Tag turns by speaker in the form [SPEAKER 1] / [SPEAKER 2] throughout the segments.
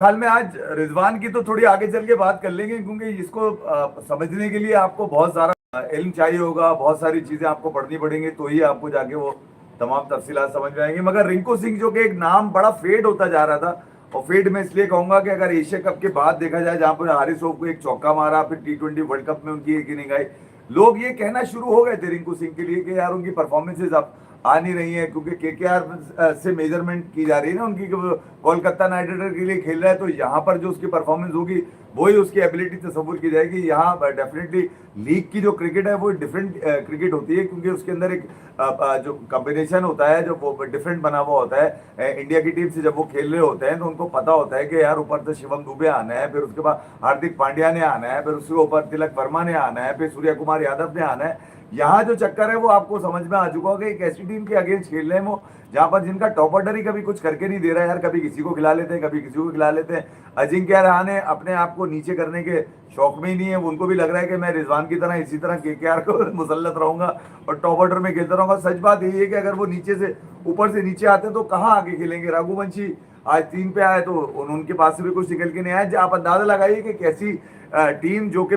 [SPEAKER 1] हाल में आज रिजवान की तो थोड़ी आगे चल के बात कर लेंगे, क्योंकि इसको समझने के लिए आपको बहुत सारा इल्म चाहिए होगा, बहुत सारी चीजें आपको पढ़नी पड़ेंगी, तो ही आपको जाके वो तमाम तफसीलात समझ में आएंगी। मगर रिंकू सिंह जो कि एक नाम बड़ा फेड होता जा रहा था, और फेड में इसलिए कहूंगा कि अगर एशिया कप के बाद देखा जाए, जहां पर हारिस को एक चौका मारा, फिर T20 वर्ल्ड कप में उनकी एक इनिंग आई, लोग ये कहना शुरू हो गए थे रिंकू सिंह के लिए कि यार उनकी परफॉर्मेंसेज अब आ नहीं रही है, क्योंकि केकेआर से मेजरमेंट की जा रही है ना उनकी, कि वो कोलकाता नाइट राइडर के लिए खेल रहा है, तो यहाँ पर जो उसकी परफॉर्मेंस होगी वही उसकी एबिलिटी तस्वुर की जाएगी। यहाँ डेफिनेटली लीग की जो क्रिकेट है वो डिफरेंट क्रिकेट होती है, क्योंकि उसके अंदर एक जो कॉम्बिनेशन होता है, जो वो डिफरेंट बना हुआ होता है। इंडिया की टीम से जब वो खेल रहे होते हैं तो उनको पता होता है कि यार ऊपर से शिवम दुबे आना है, फिर उसके बाद हार्दिक पांड्या ने आना है, फिर उसके ऊपर तिलक वर्मा ने आना है, फिर सूर्य कुमार यादव ने आना है। यहाँ जो चक्कर है वो आपको समझ में आ चुका होगा, एक ऐसी टीम के अगेंस्ट खेल रहे हैं वो, जहां पर जिनका टॉप ऑर्डर ही कभी कुछ करके नहीं दे रहा है यार, कभी किसी को खिला लेते हैं, कभी किसी को खिला लेते हैं। अजिंक्य रहाणे अपने आप को नीचे करने के शौक में ही नहीं है, उनको भी लग रहा है कि मैं रिजवान की तरह इसी तरह केकेआर को मुसल्लत रहूंगा और टॉप ऑर्डर में खेलता रहूंगा। सच बात यही है कि अगर वो नीचे से ऊपर से नीचे आते हैं तो कहाँ आगे खेलेंगे। रघुवंशी आज 3 पे आए तो उनके पास से भी कुछ निकल के नहीं आया। आप अंदाजा लगाइए कि कैसी टीम जो कि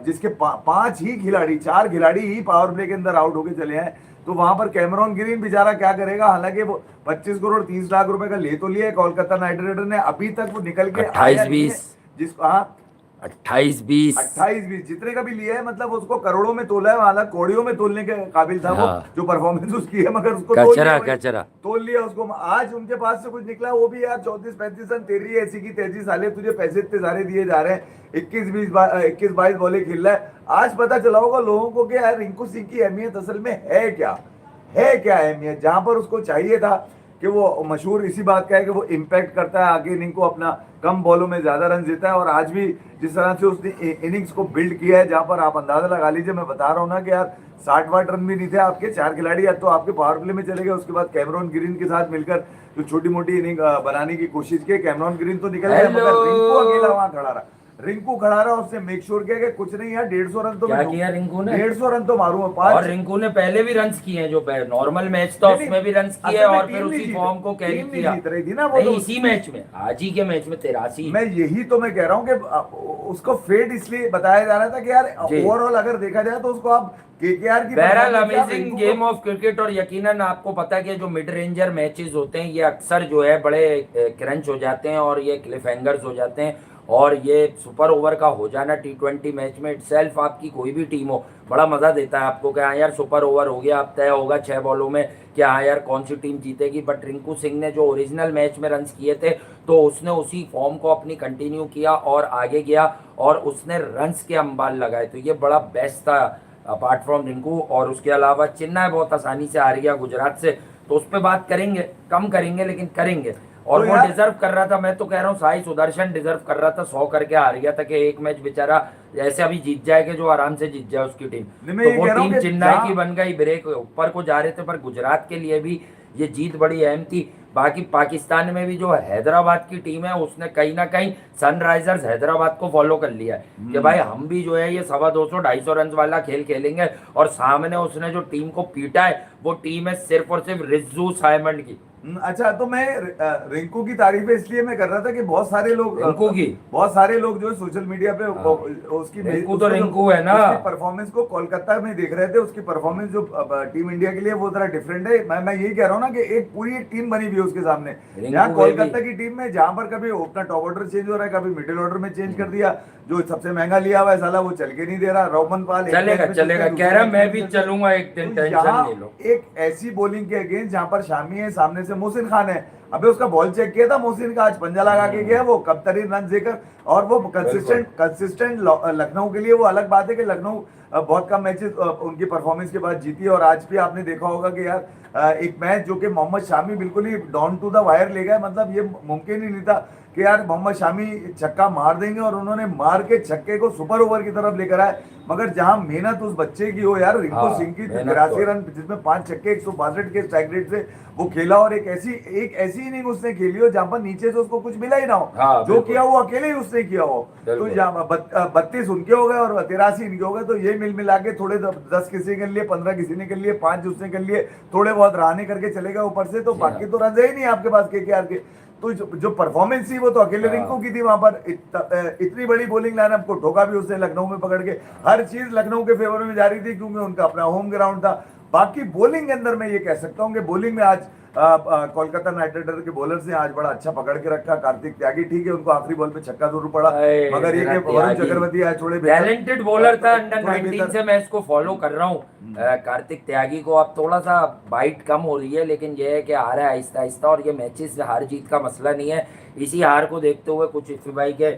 [SPEAKER 1] जिसके 5 ही खिलाड़ी, 4 खिलाड़ी ही पावर प्ले के अंदर आउट होके चले हैं, तो वहां पर कैमरॉन ग्रीन बेचारा क्या करेगा। हालांकि वो 25 करोड़ 30 लाख रुपए का ले तो लिया है कोलकाता नाइट राइडर ने, अभी तक वो निकल के आया नहीं है।
[SPEAKER 2] 28-20
[SPEAKER 1] जिसको, हाँ,
[SPEAKER 2] 28-20
[SPEAKER 1] 28-20 जितने का भी लिया है, मतलब उसको करोड़ों में तोला है, हालांकि कौड़ियों में तोलने के काबिल था वो,
[SPEAKER 2] हाँ,
[SPEAKER 1] जो परफॉर्मेंस उसकी है, मगर उसको तोल लिया
[SPEAKER 2] कचरा
[SPEAKER 1] भाई,
[SPEAKER 2] कचरा।
[SPEAKER 1] तोल लिया उसको। आज उनके पास से कुछ निकला, वो भी यार 34-35 रन, तेरी ऐसी की तैसी, साले तुझे पैसे इतने सारे दिए जा रहे हैं, 21-22 बॉले खेल रहा है। आज पता चला होगा लोगों को कि यार रिंकू सिंह की अहमियत असल में है क्या अहमियत। जहां पर उसको चाहिए था कि वो मशहूर इसी बात का है कि वो इम्पैक्ट करता है आगे इनिंग को, अपना कम बॉलों में ज्यादा रन देता है। और आज भी जिस तरह से उसने इनिंग्स को बिल्ड किया है, जहां पर आप अंदाजा लगा लीजिए, मैं बता रहा हूँ ना कि यार 60-60 रन भी नहीं थे आपके 4 खिलाड़ी, या तो आपके पावर प्ले में चले गए, उसके बाद कैमरॉन ग्रीन के साथ मिलकर जो छोटी मोटी इनिंग बनाने की कोशिश की, कैमरॉन ग्रीन तो निकल गया, मगर रिंकू अकेला वहां खड़ा रहा। रिंकू खड़ा रहा, उसने मेक श्योर किया कि कुछ नहीं यार 150 रन तो
[SPEAKER 2] क्या
[SPEAKER 1] मैं
[SPEAKER 2] किया रिंकू ने?
[SPEAKER 1] 150 रन तो मारूंगा।
[SPEAKER 2] और
[SPEAKER 1] 5
[SPEAKER 2] रिंकू ने पहले भी रन्स किए हैं, जो नॉर्मल मैच था उसमें भी रन्स किए,
[SPEAKER 1] असल में
[SPEAKER 2] और फिर
[SPEAKER 1] टीम नहीं
[SPEAKER 2] उसी
[SPEAKER 1] जीत
[SPEAKER 2] फॉर्म को कैरी
[SPEAKER 1] टीम नहीं
[SPEAKER 2] किया।
[SPEAKER 1] जीत रही थी ना वो,
[SPEAKER 2] नहीं,
[SPEAKER 1] तो
[SPEAKER 2] इसी मैच में, आज ही के मैच में 83।
[SPEAKER 1] मैं यही तो मैं कह रहा हूँ कि उसको फेड इसलिए बताया जा रहा था कि यार
[SPEAKER 2] जी,
[SPEAKER 1] ओवरऑल अगर देखा जाए तो उसको आप केकेआर की
[SPEAKER 2] बहरहाल
[SPEAKER 1] परफॉर्मेंस या
[SPEAKER 2] अमेजिंग
[SPEAKER 1] रिंकू
[SPEAKER 2] गेम
[SPEAKER 1] को,
[SPEAKER 2] ऑफ क्रिकेट। और यकीनन आपको पता है कि जो मिड रेंजर मैचेस होते हैं ये अक्सर जो है बड़े क्रंच हो जाते हैं, और ये क्लिफ हैंगर्स हो जाते हैं। और ये सुपर ओवर का हो जाना T20 मैच में इटसेल्फ, आपकी कोई भी टीम हो, बड़ा मजा देता है आपको कि हाँ यार सुपर ओवर हो गया, अब तय होगा 6 बॉलों में कि हाँ यार कौन सी टीम जीतेगी। बट रिंकू सिंह ने जो ओरिजिनल मैच में रन्स किए थे, तो उसने उसी फॉर्म को अपनी कंटिन्यू किया और आगे गया, और उसने रन्स के अंबाल लगाए, तो ये बड़ा बेस्ट था अपार्ट फ्रॉम रिंकू। और उसके अलावा चेन्नई बहुत आसानी से हार गया गुजरात से, तो उस पर बात करेंगे, कम करेंगे लेकिन करेंगे। और
[SPEAKER 1] तो
[SPEAKER 2] वो
[SPEAKER 1] यार
[SPEAKER 2] डिजर्व कर रहा था, मैं तो कह रहा हूँ साई सुदर्शन डिजर्व कर रहा था, 100 करके हार गया था कि एक मैच बेचारा ऐसे अभी जीत जाए कि जो आराम से जीत जाए उसकी टीम।
[SPEAKER 1] मैं
[SPEAKER 2] तो
[SPEAKER 1] ये
[SPEAKER 2] वो
[SPEAKER 1] कह रहा हूँ
[SPEAKER 2] टीम
[SPEAKER 1] कि
[SPEAKER 2] चेन्नई की बन गई, ब्रेक ऊपर को जा रहे थे, पर गुजरात के लिए भी ये जीत बड़ी अहम थी। बाकी पाकिस्तान में भी जो हैदराबाद की टीम है, उसने कहीं ना कहीं सनराइजर्स हैदराबाद को फॉलो कर लिया है कि भाई हम भी जो है ये 250-250 रन वाला खेल खेलेंगे। और सामने उसने जो टीम को पीटा है, वो टीम है सिर्फ और सिर्फ रिज्जू साइमंड की।
[SPEAKER 1] अच्छा, तो मैं रिंकू की तारीफें इसलिए मैं कर रहा था कि
[SPEAKER 2] रिंकू की,
[SPEAKER 1] बहुत सारे लोग जो है सोशल मीडिया पे
[SPEAKER 2] हाँ,
[SPEAKER 1] उसकी
[SPEAKER 2] रिंकू तो
[SPEAKER 1] उसको जो
[SPEAKER 2] रिंकू है ना।
[SPEAKER 1] उसकी परफॉर्मेंस को कोलकाता में देख रहे थे, उसकी परफॉर्मेंस जो टीम इंडिया के लिए वो जरा डिफरेंट है। मैं यही कह रहा हूँ ना कि एक पूरी एक टीम बनी हुई है उसके सामने। यहाँ
[SPEAKER 2] रिंकू
[SPEAKER 1] कोलकाता
[SPEAKER 2] बेबी,
[SPEAKER 1] की टीम में जहां पर कभी अपना टॉप ऑर्डर चेंज हो रहा है, कभी मिडिल ऑर्डर में चेंज कर दिया, जो सबसे महंगा लिया हुआ है साला वो चल के नहीं दे रहा, रोमन पाल एक
[SPEAKER 2] चलेगा
[SPEAKER 1] मैच में चलता
[SPEAKER 2] चलेगा,
[SPEAKER 1] है,
[SPEAKER 2] कह
[SPEAKER 1] दूसरे
[SPEAKER 2] रहा
[SPEAKER 1] मैच
[SPEAKER 2] मैं
[SPEAKER 1] में
[SPEAKER 2] भी
[SPEAKER 1] चलता है।
[SPEAKER 2] चलूंगा एक दिन,
[SPEAKER 1] तो
[SPEAKER 2] टेंशन
[SPEAKER 1] यहाँ
[SPEAKER 2] ले लो।
[SPEAKER 1] एक ऐसी बॉलिंग के अगेंस्ट जहां पर शामी है, सामने से मोहसिन खान है, अबे उसका बॉल चेक किया था मोहसिन का, आज पंजा लगा के गया वो कब तरीन रन देकर। और वो
[SPEAKER 2] बिल्कुल,
[SPEAKER 1] कंसिस्टेंट लखनऊ के लिए, वो अलग बात है कि लखनऊ बहुत कम मैचेस उनकी परफॉर्मेंस के बाद जीती है। और आज भी आपने देखा होगा कि यार एक मैच जो कि मोहम्मद शामी बिल्कुल ही डाउन टू द वायर ले गए, मतलब ये मुमकिन ही नहीं था कि यार मोहम्मद शामी छक्का मार देंगे, और उन्होंने मार के छक्के को सुपर ओवर की तरफ लेकर आए। मगर जहां मेहनत उस बच्चे की हो यार, रिंकू
[SPEAKER 2] हाँ,
[SPEAKER 1] सिंह की
[SPEAKER 2] मेहनत तो
[SPEAKER 1] 83
[SPEAKER 2] है।
[SPEAKER 1] रन जिसमें 5 छक्के 162 के स्ट्राइक रेट से वो खेला, और एक ऐसी इनिंग उसने खेली हो जहां पर नीचे से उसको कुछ मिला ही ना हो,
[SPEAKER 2] हाँ
[SPEAKER 1] जो
[SPEAKER 2] बिल्कुल
[SPEAKER 1] किया वो अकेले ही उसने किया हो। तो
[SPEAKER 2] बिल्कुल।
[SPEAKER 1] जहां 32 उनके हो गए और 83 इनके हो गए, तो ये मिल मिला के थोड़े 10 किसी कर लिए, 15 किसी ने कर लिए, 5 उसने कर लिए, थोड़े बहुत रहाने करके चले गए ऊपर से, तो
[SPEAKER 2] जी
[SPEAKER 1] बाकी
[SPEAKER 2] हाँ,
[SPEAKER 1] तो रन ही नहीं आपके पास केकेआर के। तो जो परफॉर्मेंस थी वो तो अकेले रिंकू की थी वहां पर। इतनी बड़ी बॉलिंग लाइनअप को ठोका भी उसने लखनऊ में पकड़ के। हर चीज लखनऊ के फेवर में जा रही थी क्योंकि उनका अपना होम ग्राउंड था। बाकी बॉलिंग के अंदर मैं ये कह सकता हूँ कि बॉलिंग में आज कोलकाता नाइट राइडर के बॉलर्स ने आज बड़ा अच्छा पकड़ के रखा। कार्तिक त्यागी ठीक है, उनको आखिरी बॉल पे छक्का जरूर पड़ा, मगर ये कि वरुण चक्रवर्ती आज थोड़े
[SPEAKER 2] टैलेंटेड बॉलर था। अंडर 19 से मैं इसको फॉलो कर रहा हूँ कार्तिक त्यागी को। अब थोड़ा सा बाइट कम हो रही है, लेकिन ये है कि आ रहा है आहिस्ता आहिस्ता, और ये मैचेस हार जीत का मसला नहीं है। इसी हार को देखते हुए कुछ इफ्ती भाई के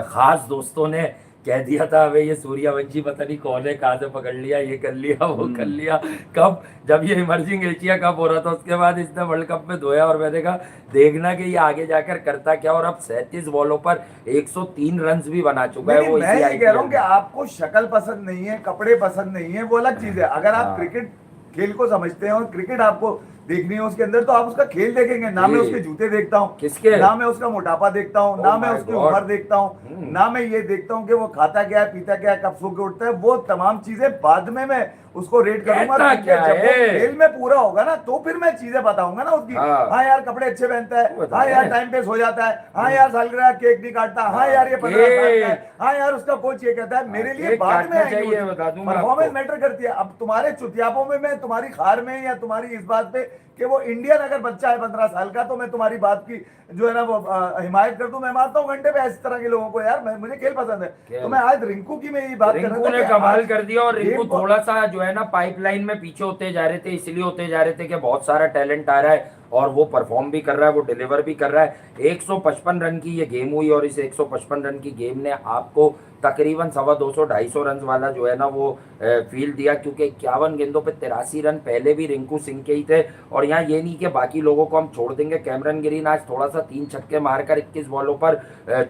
[SPEAKER 2] खास दोस्तों ने कह दिया था अबे ये सूर्यवंशी पता नहीं कौन है, कहाँ से पकड़ लिया, ये कर लिया वो कर लिया। कब जब ये इमर्जिंग एशिया कप हो रहा था उसके बाद इसने वर्ल्ड कप में धोया, और मैंने कहा देखना कि ये आगे जाकर करता क्या। और अब 37 बॉलों पर 103 रन भी बना चुका है वो।
[SPEAKER 1] मैं ये कह रहा हूँ कि आपको शक्ल पसंद नहीं है, कपड़े पसंद नहीं है, वो अलग चीज है। अगर आप क्रिकेट खेल को समझते हैं और क्रिकेट आपको देखनी है उसके अंदर, तो आप उसका खेल देखेंगे। ना मैं उसके जूते देखता हूँ,
[SPEAKER 2] किसके,
[SPEAKER 1] ना मैं उसका मोटापा देखता हूँ, ना मैं उसकी उम्र देखता हूँ, ना मैं ये देखता हूँ कि वो खाता क्या है, पीता क्या है, कब सो के उठता है। वो तमाम चीजें बाद में मैं उसको रेट करूंगा।
[SPEAKER 2] क्या
[SPEAKER 1] जब वो खेल में पूरा होगा ना तो फिर मैं चीजें बताऊंगा ना उसकी। हाँ यार कपड़े अच्छे पहनता है, हाँ यार टाइम पे सो जाता है, हाँ यार सालगिरह केक नहीं काटता, हाँ यार ये 15 साल का है, हाँ यार उसका कोच ये कहता है। मेरे लिए बाद में आएगी, परफॉर्मेंस मैटर करती है। अब तुम्हारे चुतियापों में मैं तुम्हारी खार में या तुम्हारी इस बात पे कि वो इंडियन अगर बच्चा है 15 साल का, तो मैं तुम्हारी बात की जो है ना वो हिमायत कर दूं। मैं मानता हूँ घंटे पे इस तरह के लोगों को, यार मुझे खेल पसंद है। तो मैं आज रिंकू की मैं ये बात कर रहा था,
[SPEAKER 2] रिंकू ने कमाल कर दिया। और रिंकू थोड़ा सा जो है ना पाइपलाइन में पीछे होते जा रहे थे, इसलिए होते जा रहे थे कि बहुत सारा टैलेंट आ रहा है और वो परफॉर्म भी कर रहा है, वो डिलीवर भी कर रहा है। 155 रन की ये गेम हुई, और इस 155 रन की गेम ने आपको तकरीबन 250-250 रन वाला जो है ना वो फील दिया, क्योंकि 51 गेंदों पे 83 रन पहले भी रिंकू सिंह के ही थे। और यहाँ ये नहीं कि बाकी लोगों को हम छोड़ देंगे। कैमरन ग्रीन आज थोड़ा सा 3 छक्के मारकर 21 बॉलों पर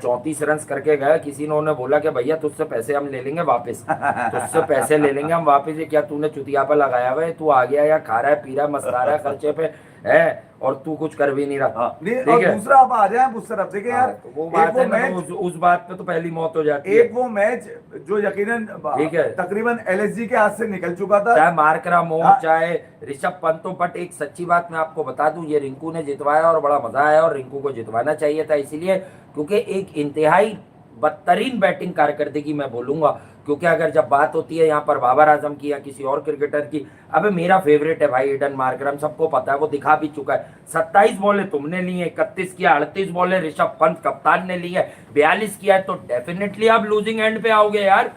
[SPEAKER 2] 34 रन करके गया। किसी ने बोला कि भैया तुझसे पैसे हम ले लेंगे वापस, तुझसे पैसे ले लेंगे हम वापस। ये क्या तूने चुतियापा लगाया हुआ है, तू आ गया या खा रहा है पी रहा है मस्ता रहा है खर्चे पे है, और तू कुछ कर भी नहीं रहा।
[SPEAKER 1] और दूसरा आप आ जाए उस तरफ देखिए यार,
[SPEAKER 2] तो वो बात है ना, उस बात पे तो पहली मौत हो जाती है।
[SPEAKER 1] एक वो मैच जो यकीनन ठीक है तकरीबन एलएसजी के हाथ से निकल चुका था,
[SPEAKER 2] चाहे मार्करा मोह चाहे ऋषभ पंत। बट एक सच्ची बात मैं आपको बता दूं, ये रिंकू ने जितवाया और बड़ा मजा आया, और रिंकू को जितवाना चाहिए था। इसीलिए क्योंकि एक इंतहाई बदतरीन बैटिंग कारकर्दगी मैं बोलूंगा, क्योंकि अगर जब बात होती है यहाँ पर बाबर आजम की या किसी और क्रिकेटर की, अबे मेरा फेवरेट है भाई ईडन मार्करम, सबको पता है, वो दिखा भी चुका है। 27 बॉलें तुमने ली है, 31 किया, 38 बॉलें ऋषभ पंत कप्तान ने ली है, 42 किया है, तो डेफिनेटली आप लूजिंग एंड पे आओगे यार।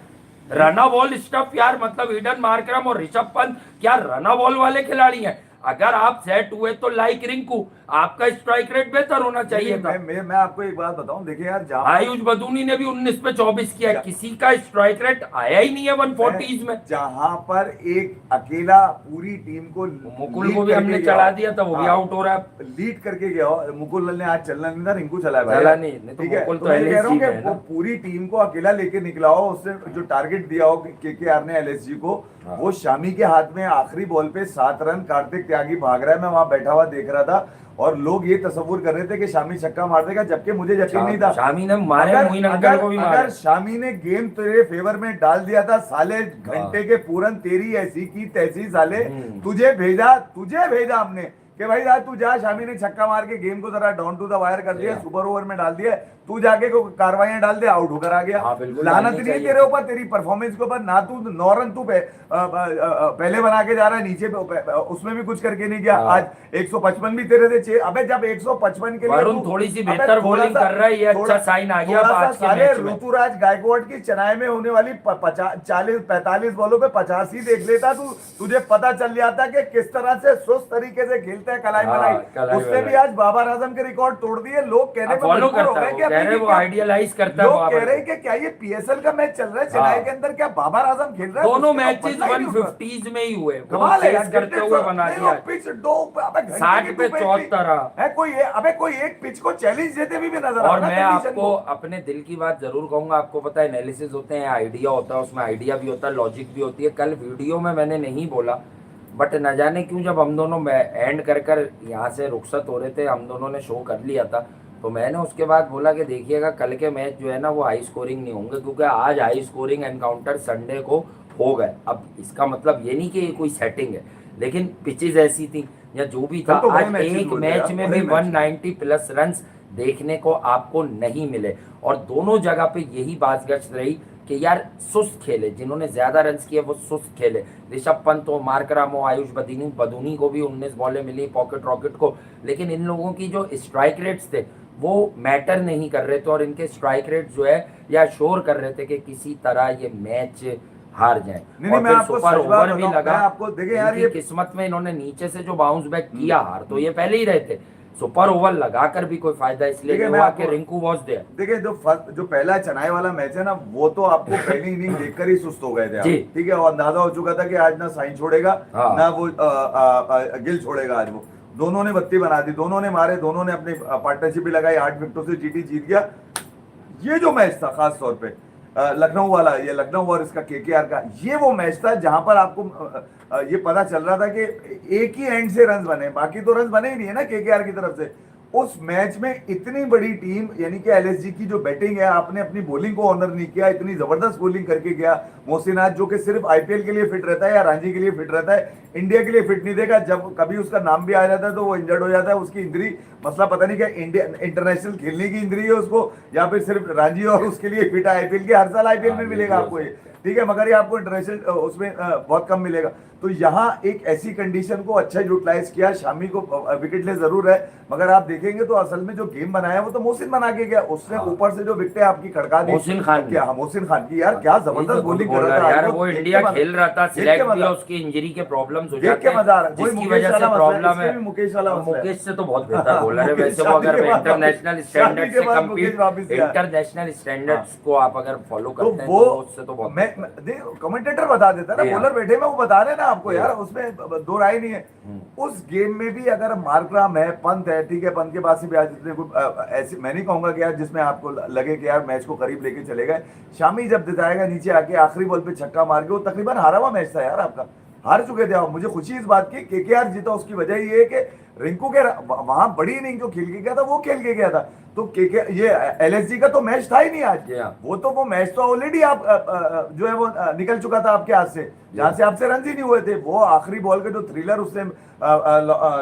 [SPEAKER 2] रना बॉल स्टफ यार, मतलब ईडन मार्करम और ऋषभ पंत क्या रना बॉल वाले खिलाड़ी हैं। अगर आप सेट हुए तो लाइक रिंकू आपका स्ट्राइक रेट बेहतर होना चाहिए था।
[SPEAKER 1] मैं आपको एक बात बताऊं, देखिए यार
[SPEAKER 2] आयुष बदूनी ने भी 19 पे 24 किया, किसी का स्ट्राइक रेट आया ही नहीं है 140 में।
[SPEAKER 1] जहां पर एक अकेला पूरी टीम को,
[SPEAKER 2] मुकुल को भी हमने चला दिया था, वो भी आउट हो रहा है,
[SPEAKER 1] लीड करके गया। मुकुल ने आज चलना नहीं था, रिंकू चला
[SPEAKER 2] चला नहीं, ठीक है।
[SPEAKER 1] तो मैं कह रहा हूं कि वो पूरी टीम को अकेला लेके निकला हो, उसने जो टारगेट दिया हो केकेआर ने एलएसजी को, वो शामी के हाथ में आखिरी बॉल पे 7 रन। कार्तिक त्यागी भाग रहा है, मैं वहां बैठा हुआ देख रहा था, और लोग ये तस्वुर कर रहे थे कि शामी छक्का मार देगा, जबकि मुझे यकीन नहीं था।
[SPEAKER 2] शामी ने मारे, मोइन अंकल को भी मारा।
[SPEAKER 1] अगर शामी ने गेम तेरे फेवर में डाल दिया था, साले घंटे के पूरन तेरी ऐसी की तैसी, साले तुझे भेजा हमने कि भाई यार तू जा, शामी ने छक्का मार के गेम को जरा डाउन टू द वायर कर दिया, सुपर ओवर में डाल दिया, तू जाके को कार्रवाइयां डाल दे, आउट होकर आ गया। लानत नहीं तेरे ऊपर, तेरी परफॉर्मेंस के ऊपर। ना तू 9 रन तू पहले बना के जा रहा है नीचे पे, उसमें भी कुछ करके नहीं गया। आज 155 भी तेरे से अबे जब 155 के लिए
[SPEAKER 2] वरुण थोड़ी सी बेहतर बॉलिंग कर रहा है, ये अच्छा साइन आ गया आज के मैच में।
[SPEAKER 1] ऋतुराज गायकवाड़ की चेन्नई में होने वाली 45 बॉलों पे 85 देख लेता तू, तुझे पता चल जाता कि किस तरह से सुस्त तरीके से खेलता है कलाई बनाई। उसने भी आज बाबर आजम के रिकॉर्ड तोड़ दिए। लोग कहने को मजबूर हो गए कि
[SPEAKER 2] वो आइडियलाइज करता है,
[SPEAKER 1] लोग कह रहे हैं कि क्या ये पीएसएल का मैच चल रहा है चेन्नई के अंदर, क्या बाबर आजम खेल रहा है?
[SPEAKER 2] दोनों मैचेस 150s में ही हुए, कमाल है करते हुए बना दिया।
[SPEAKER 1] पिच 60
[SPEAKER 2] पे 74
[SPEAKER 1] है, कोई एक पिच को चैलेंज देते भी नजर आ रहा है।
[SPEAKER 2] और मैं आपको अपने दिल की बात जरूर कहूंगा, आपको पता है एनालिसिस होते हैं, आइडिया होता है, उसमें आइडिया भी होता है, लॉजिक भी होती है। कल वीडियो में मैंने नहीं बोला, बट न जाने क्यों जब हम दोनों एंड कर यहाँ से रुखसत हो रहे थे, हम दोनों ने शो कर लिया था, तो मैंने उसके बाद बोला कि देखिएगा कल के मैच जो है ना वो हाई स्कोरिंग नहीं होंगे, क्योंकि आज हाई स्कोरिंग एनकाउंटर संडे को हो गए। अब इसका मतलब ये नहीं कि ये कोई सेटिंग है, लेकिन पिचेज ऐसी थी या जो भी था, आज एक मैच में भी 190 प्लस रन्स देखने को आपको नहीं मिले। और दोनों जगह पे यही बात गश्त रही कि यार सुस्त खेले, जिन्होंने ज्यादा रन किए वो सुस्त खेले। ऋषभ पंत हो, मार्करम हो, आयुष बदूनी को भी 19 बॉलें मिली, पॉकेट रॉकेट को, लेकिन इन लोगों की जो स्ट्राइक रेट्स थे वो मैटर नहीं कर रहे थे, और इनके स्ट्राइक रेट जो है या शोर कर रहे थे कि किसी तरह ये मैच हार जाए।
[SPEAKER 1] नहीं,
[SPEAKER 2] और
[SPEAKER 1] मैं
[SPEAKER 2] फिर
[SPEAKER 1] आपको
[SPEAKER 2] सुपर
[SPEAKER 1] सच बात
[SPEAKER 2] ओवर भी
[SPEAKER 1] बताऊं,
[SPEAKER 2] लगा।
[SPEAKER 1] मैं आपको देखिए यार,
[SPEAKER 2] इनकी
[SPEAKER 1] ये
[SPEAKER 2] किस्मत में इन्होंने नीचे से जो बाउंस बैक किया, हार तो ये पहले ही रहे थे, सुपर ओवर लगाकर भी कोई फायदा इसलिए
[SPEAKER 1] देखिए
[SPEAKER 2] नहीं
[SPEAKER 1] मैं
[SPEAKER 2] हुआ
[SPEAKER 1] आपको
[SPEAKER 2] कि रिंकू वॉज देयर।
[SPEAKER 1] देखिए जो पहला चेन्नई वाला मैच है ना, वो तो आपको पहली इनिंग देखकर ही सुस्त हो गए थे आप,
[SPEAKER 2] जी।
[SPEAKER 1] ठीक है, और अंदाजा हो चुका था कि आज ना साइन छोड़ेगा
[SPEAKER 2] हाँ।
[SPEAKER 1] ना वो गिल छोड़ेगा आज वो। दोनों ने बत्ती बना दी, दोनों ने मारे, दोनों ने अपनी पार्टनरशिप भी लगाई, 8 विकेटों से जीटी जीत गया। ये जो मैच था खास तौर पे लखनऊ वाला, ये लखनऊ और इसका केकेआर का, ये वो मैच था जहां पर आपको ये पता चल रहा था कि एक ही एंड से रन बने, बाकी तो रन बने ही नहीं है ना केकेआर की तरफ से। उस मैच में इतनी बड़ी टीम यानी कि एलएसजी की जो बैटिंग है, आपने अपनी बॉलिंग को ऑनर नहीं किया, इतनी जबरदस्त बॉलिंग करके गया मोहसिन आज, जो कि सिर्फ आईपीएल के लिए फिट रहता है या रणजी के लिए फिट रहता है, इंडिया के लिए फिट नहीं देगा। जब कभी उसका नाम भी आ जाता है तो वो इंजर्ड हो जाता है, उसकी इंजरी मसला पता नहीं क्या, इंडिया इंटरनेशनल खेलने की इंजरी है उसको, या फिर सिर्फ रणजी और उसके लिए फिट है आईपीएल के। हर साल आईपीएल में मिलेगा आपको ये, ठीक है, मगर ये आपको इंटरनेशनल उसमें बहुत कम मिलेगा। तो यहाँ एक ऐसी कंडीशन को अच्छा यूटिलाइज किया, शामी को विकेट ले जरूर है, मगर आप देखेंगे तो असल में जो गेम बनाया वो तो मोहसिन बना के गया, उसने ऊपर से जो विकेटें आपकी खड़का दी
[SPEAKER 2] मोहसिन खान
[SPEAKER 1] क्या, मोहसिन खान की यार क्या जबरदस्त बॉलिंग कर रहा था
[SPEAKER 2] यार,
[SPEAKER 1] आज
[SPEAKER 2] वो
[SPEAKER 1] देख
[SPEAKER 2] इंडिया
[SPEAKER 1] के
[SPEAKER 2] खेल रहा था,
[SPEAKER 1] देख के
[SPEAKER 2] सिलेक्ट
[SPEAKER 1] मजा-
[SPEAKER 2] भी, उसकी इंजरी के प्रॉब्लम्स हो
[SPEAKER 1] देख
[SPEAKER 2] जाते
[SPEAKER 1] के
[SPEAKER 2] हैं,
[SPEAKER 1] मजा आ रहा है। वही
[SPEAKER 2] जिसकी
[SPEAKER 1] मुकेश
[SPEAKER 2] वजह से
[SPEAKER 1] वाला मसला है,
[SPEAKER 2] प्रॉब्लम
[SPEAKER 1] इसमें
[SPEAKER 2] है।
[SPEAKER 1] भी मुकेश वाला मसला है।
[SPEAKER 2] मुकेश से तो बहुत बेहतर बॉलर है
[SPEAKER 1] मुकेश
[SPEAKER 2] वैसे, वो
[SPEAKER 1] शादी
[SPEAKER 2] अगर
[SPEAKER 1] के बाद
[SPEAKER 2] इंटरनेशनल
[SPEAKER 1] मुकेश-
[SPEAKER 2] स्टैंडर्ड
[SPEAKER 1] शादी के
[SPEAKER 2] से
[SPEAKER 1] बाद
[SPEAKER 2] कंपीट,
[SPEAKER 1] मुकेश वापस आया।
[SPEAKER 2] इंटरनेशनल स्टैंडर्ड्स को आप अगर फॉलो
[SPEAKER 1] तो
[SPEAKER 2] करते हैं
[SPEAKER 1] वो
[SPEAKER 2] तो उससे तो बहुत
[SPEAKER 1] कमेंटेटर बता देता है
[SPEAKER 2] जी
[SPEAKER 1] ना,
[SPEAKER 2] हाँ।
[SPEAKER 1] बॉलर बैठे में वो बता रहे हैं ना आपको
[SPEAKER 2] जी
[SPEAKER 1] यार,
[SPEAKER 2] हाँ।
[SPEAKER 1] उसमें दो राय नहीं है। उस गेम में भी अगर मार्कराम है, पंत है, ठीक है, पंत के बाद से भी आज इतने ऐसे मैं नहीं कहूंगा कि यार जिसमें आपको लगे कि यार मैच को करीब लेके चले गए। शामी जब जिताएगा नीचे आके आखिरी बॉल पे छक्का मार के, वो तकरीबन हारा हुआ मैच था यार आपका, हार चुके थे आप। मुझे खुशी इस बात की केकेआर जीता, उसकी वजह ये है कि रिंकू के वहां बड़ी इनिंग जो खेल के गया था वो खेल के गया था। तो केके ये एलएसजी का तो मैच था ही नहीं आज, वो तो वो मैच तो ऑलरेडी आप जो है वो निकल चुका था आपके हाथ से, जहां से आपसे रन ही नहीं हुए थे। वो आखिरी बॉल के जो थ्रिलर उसने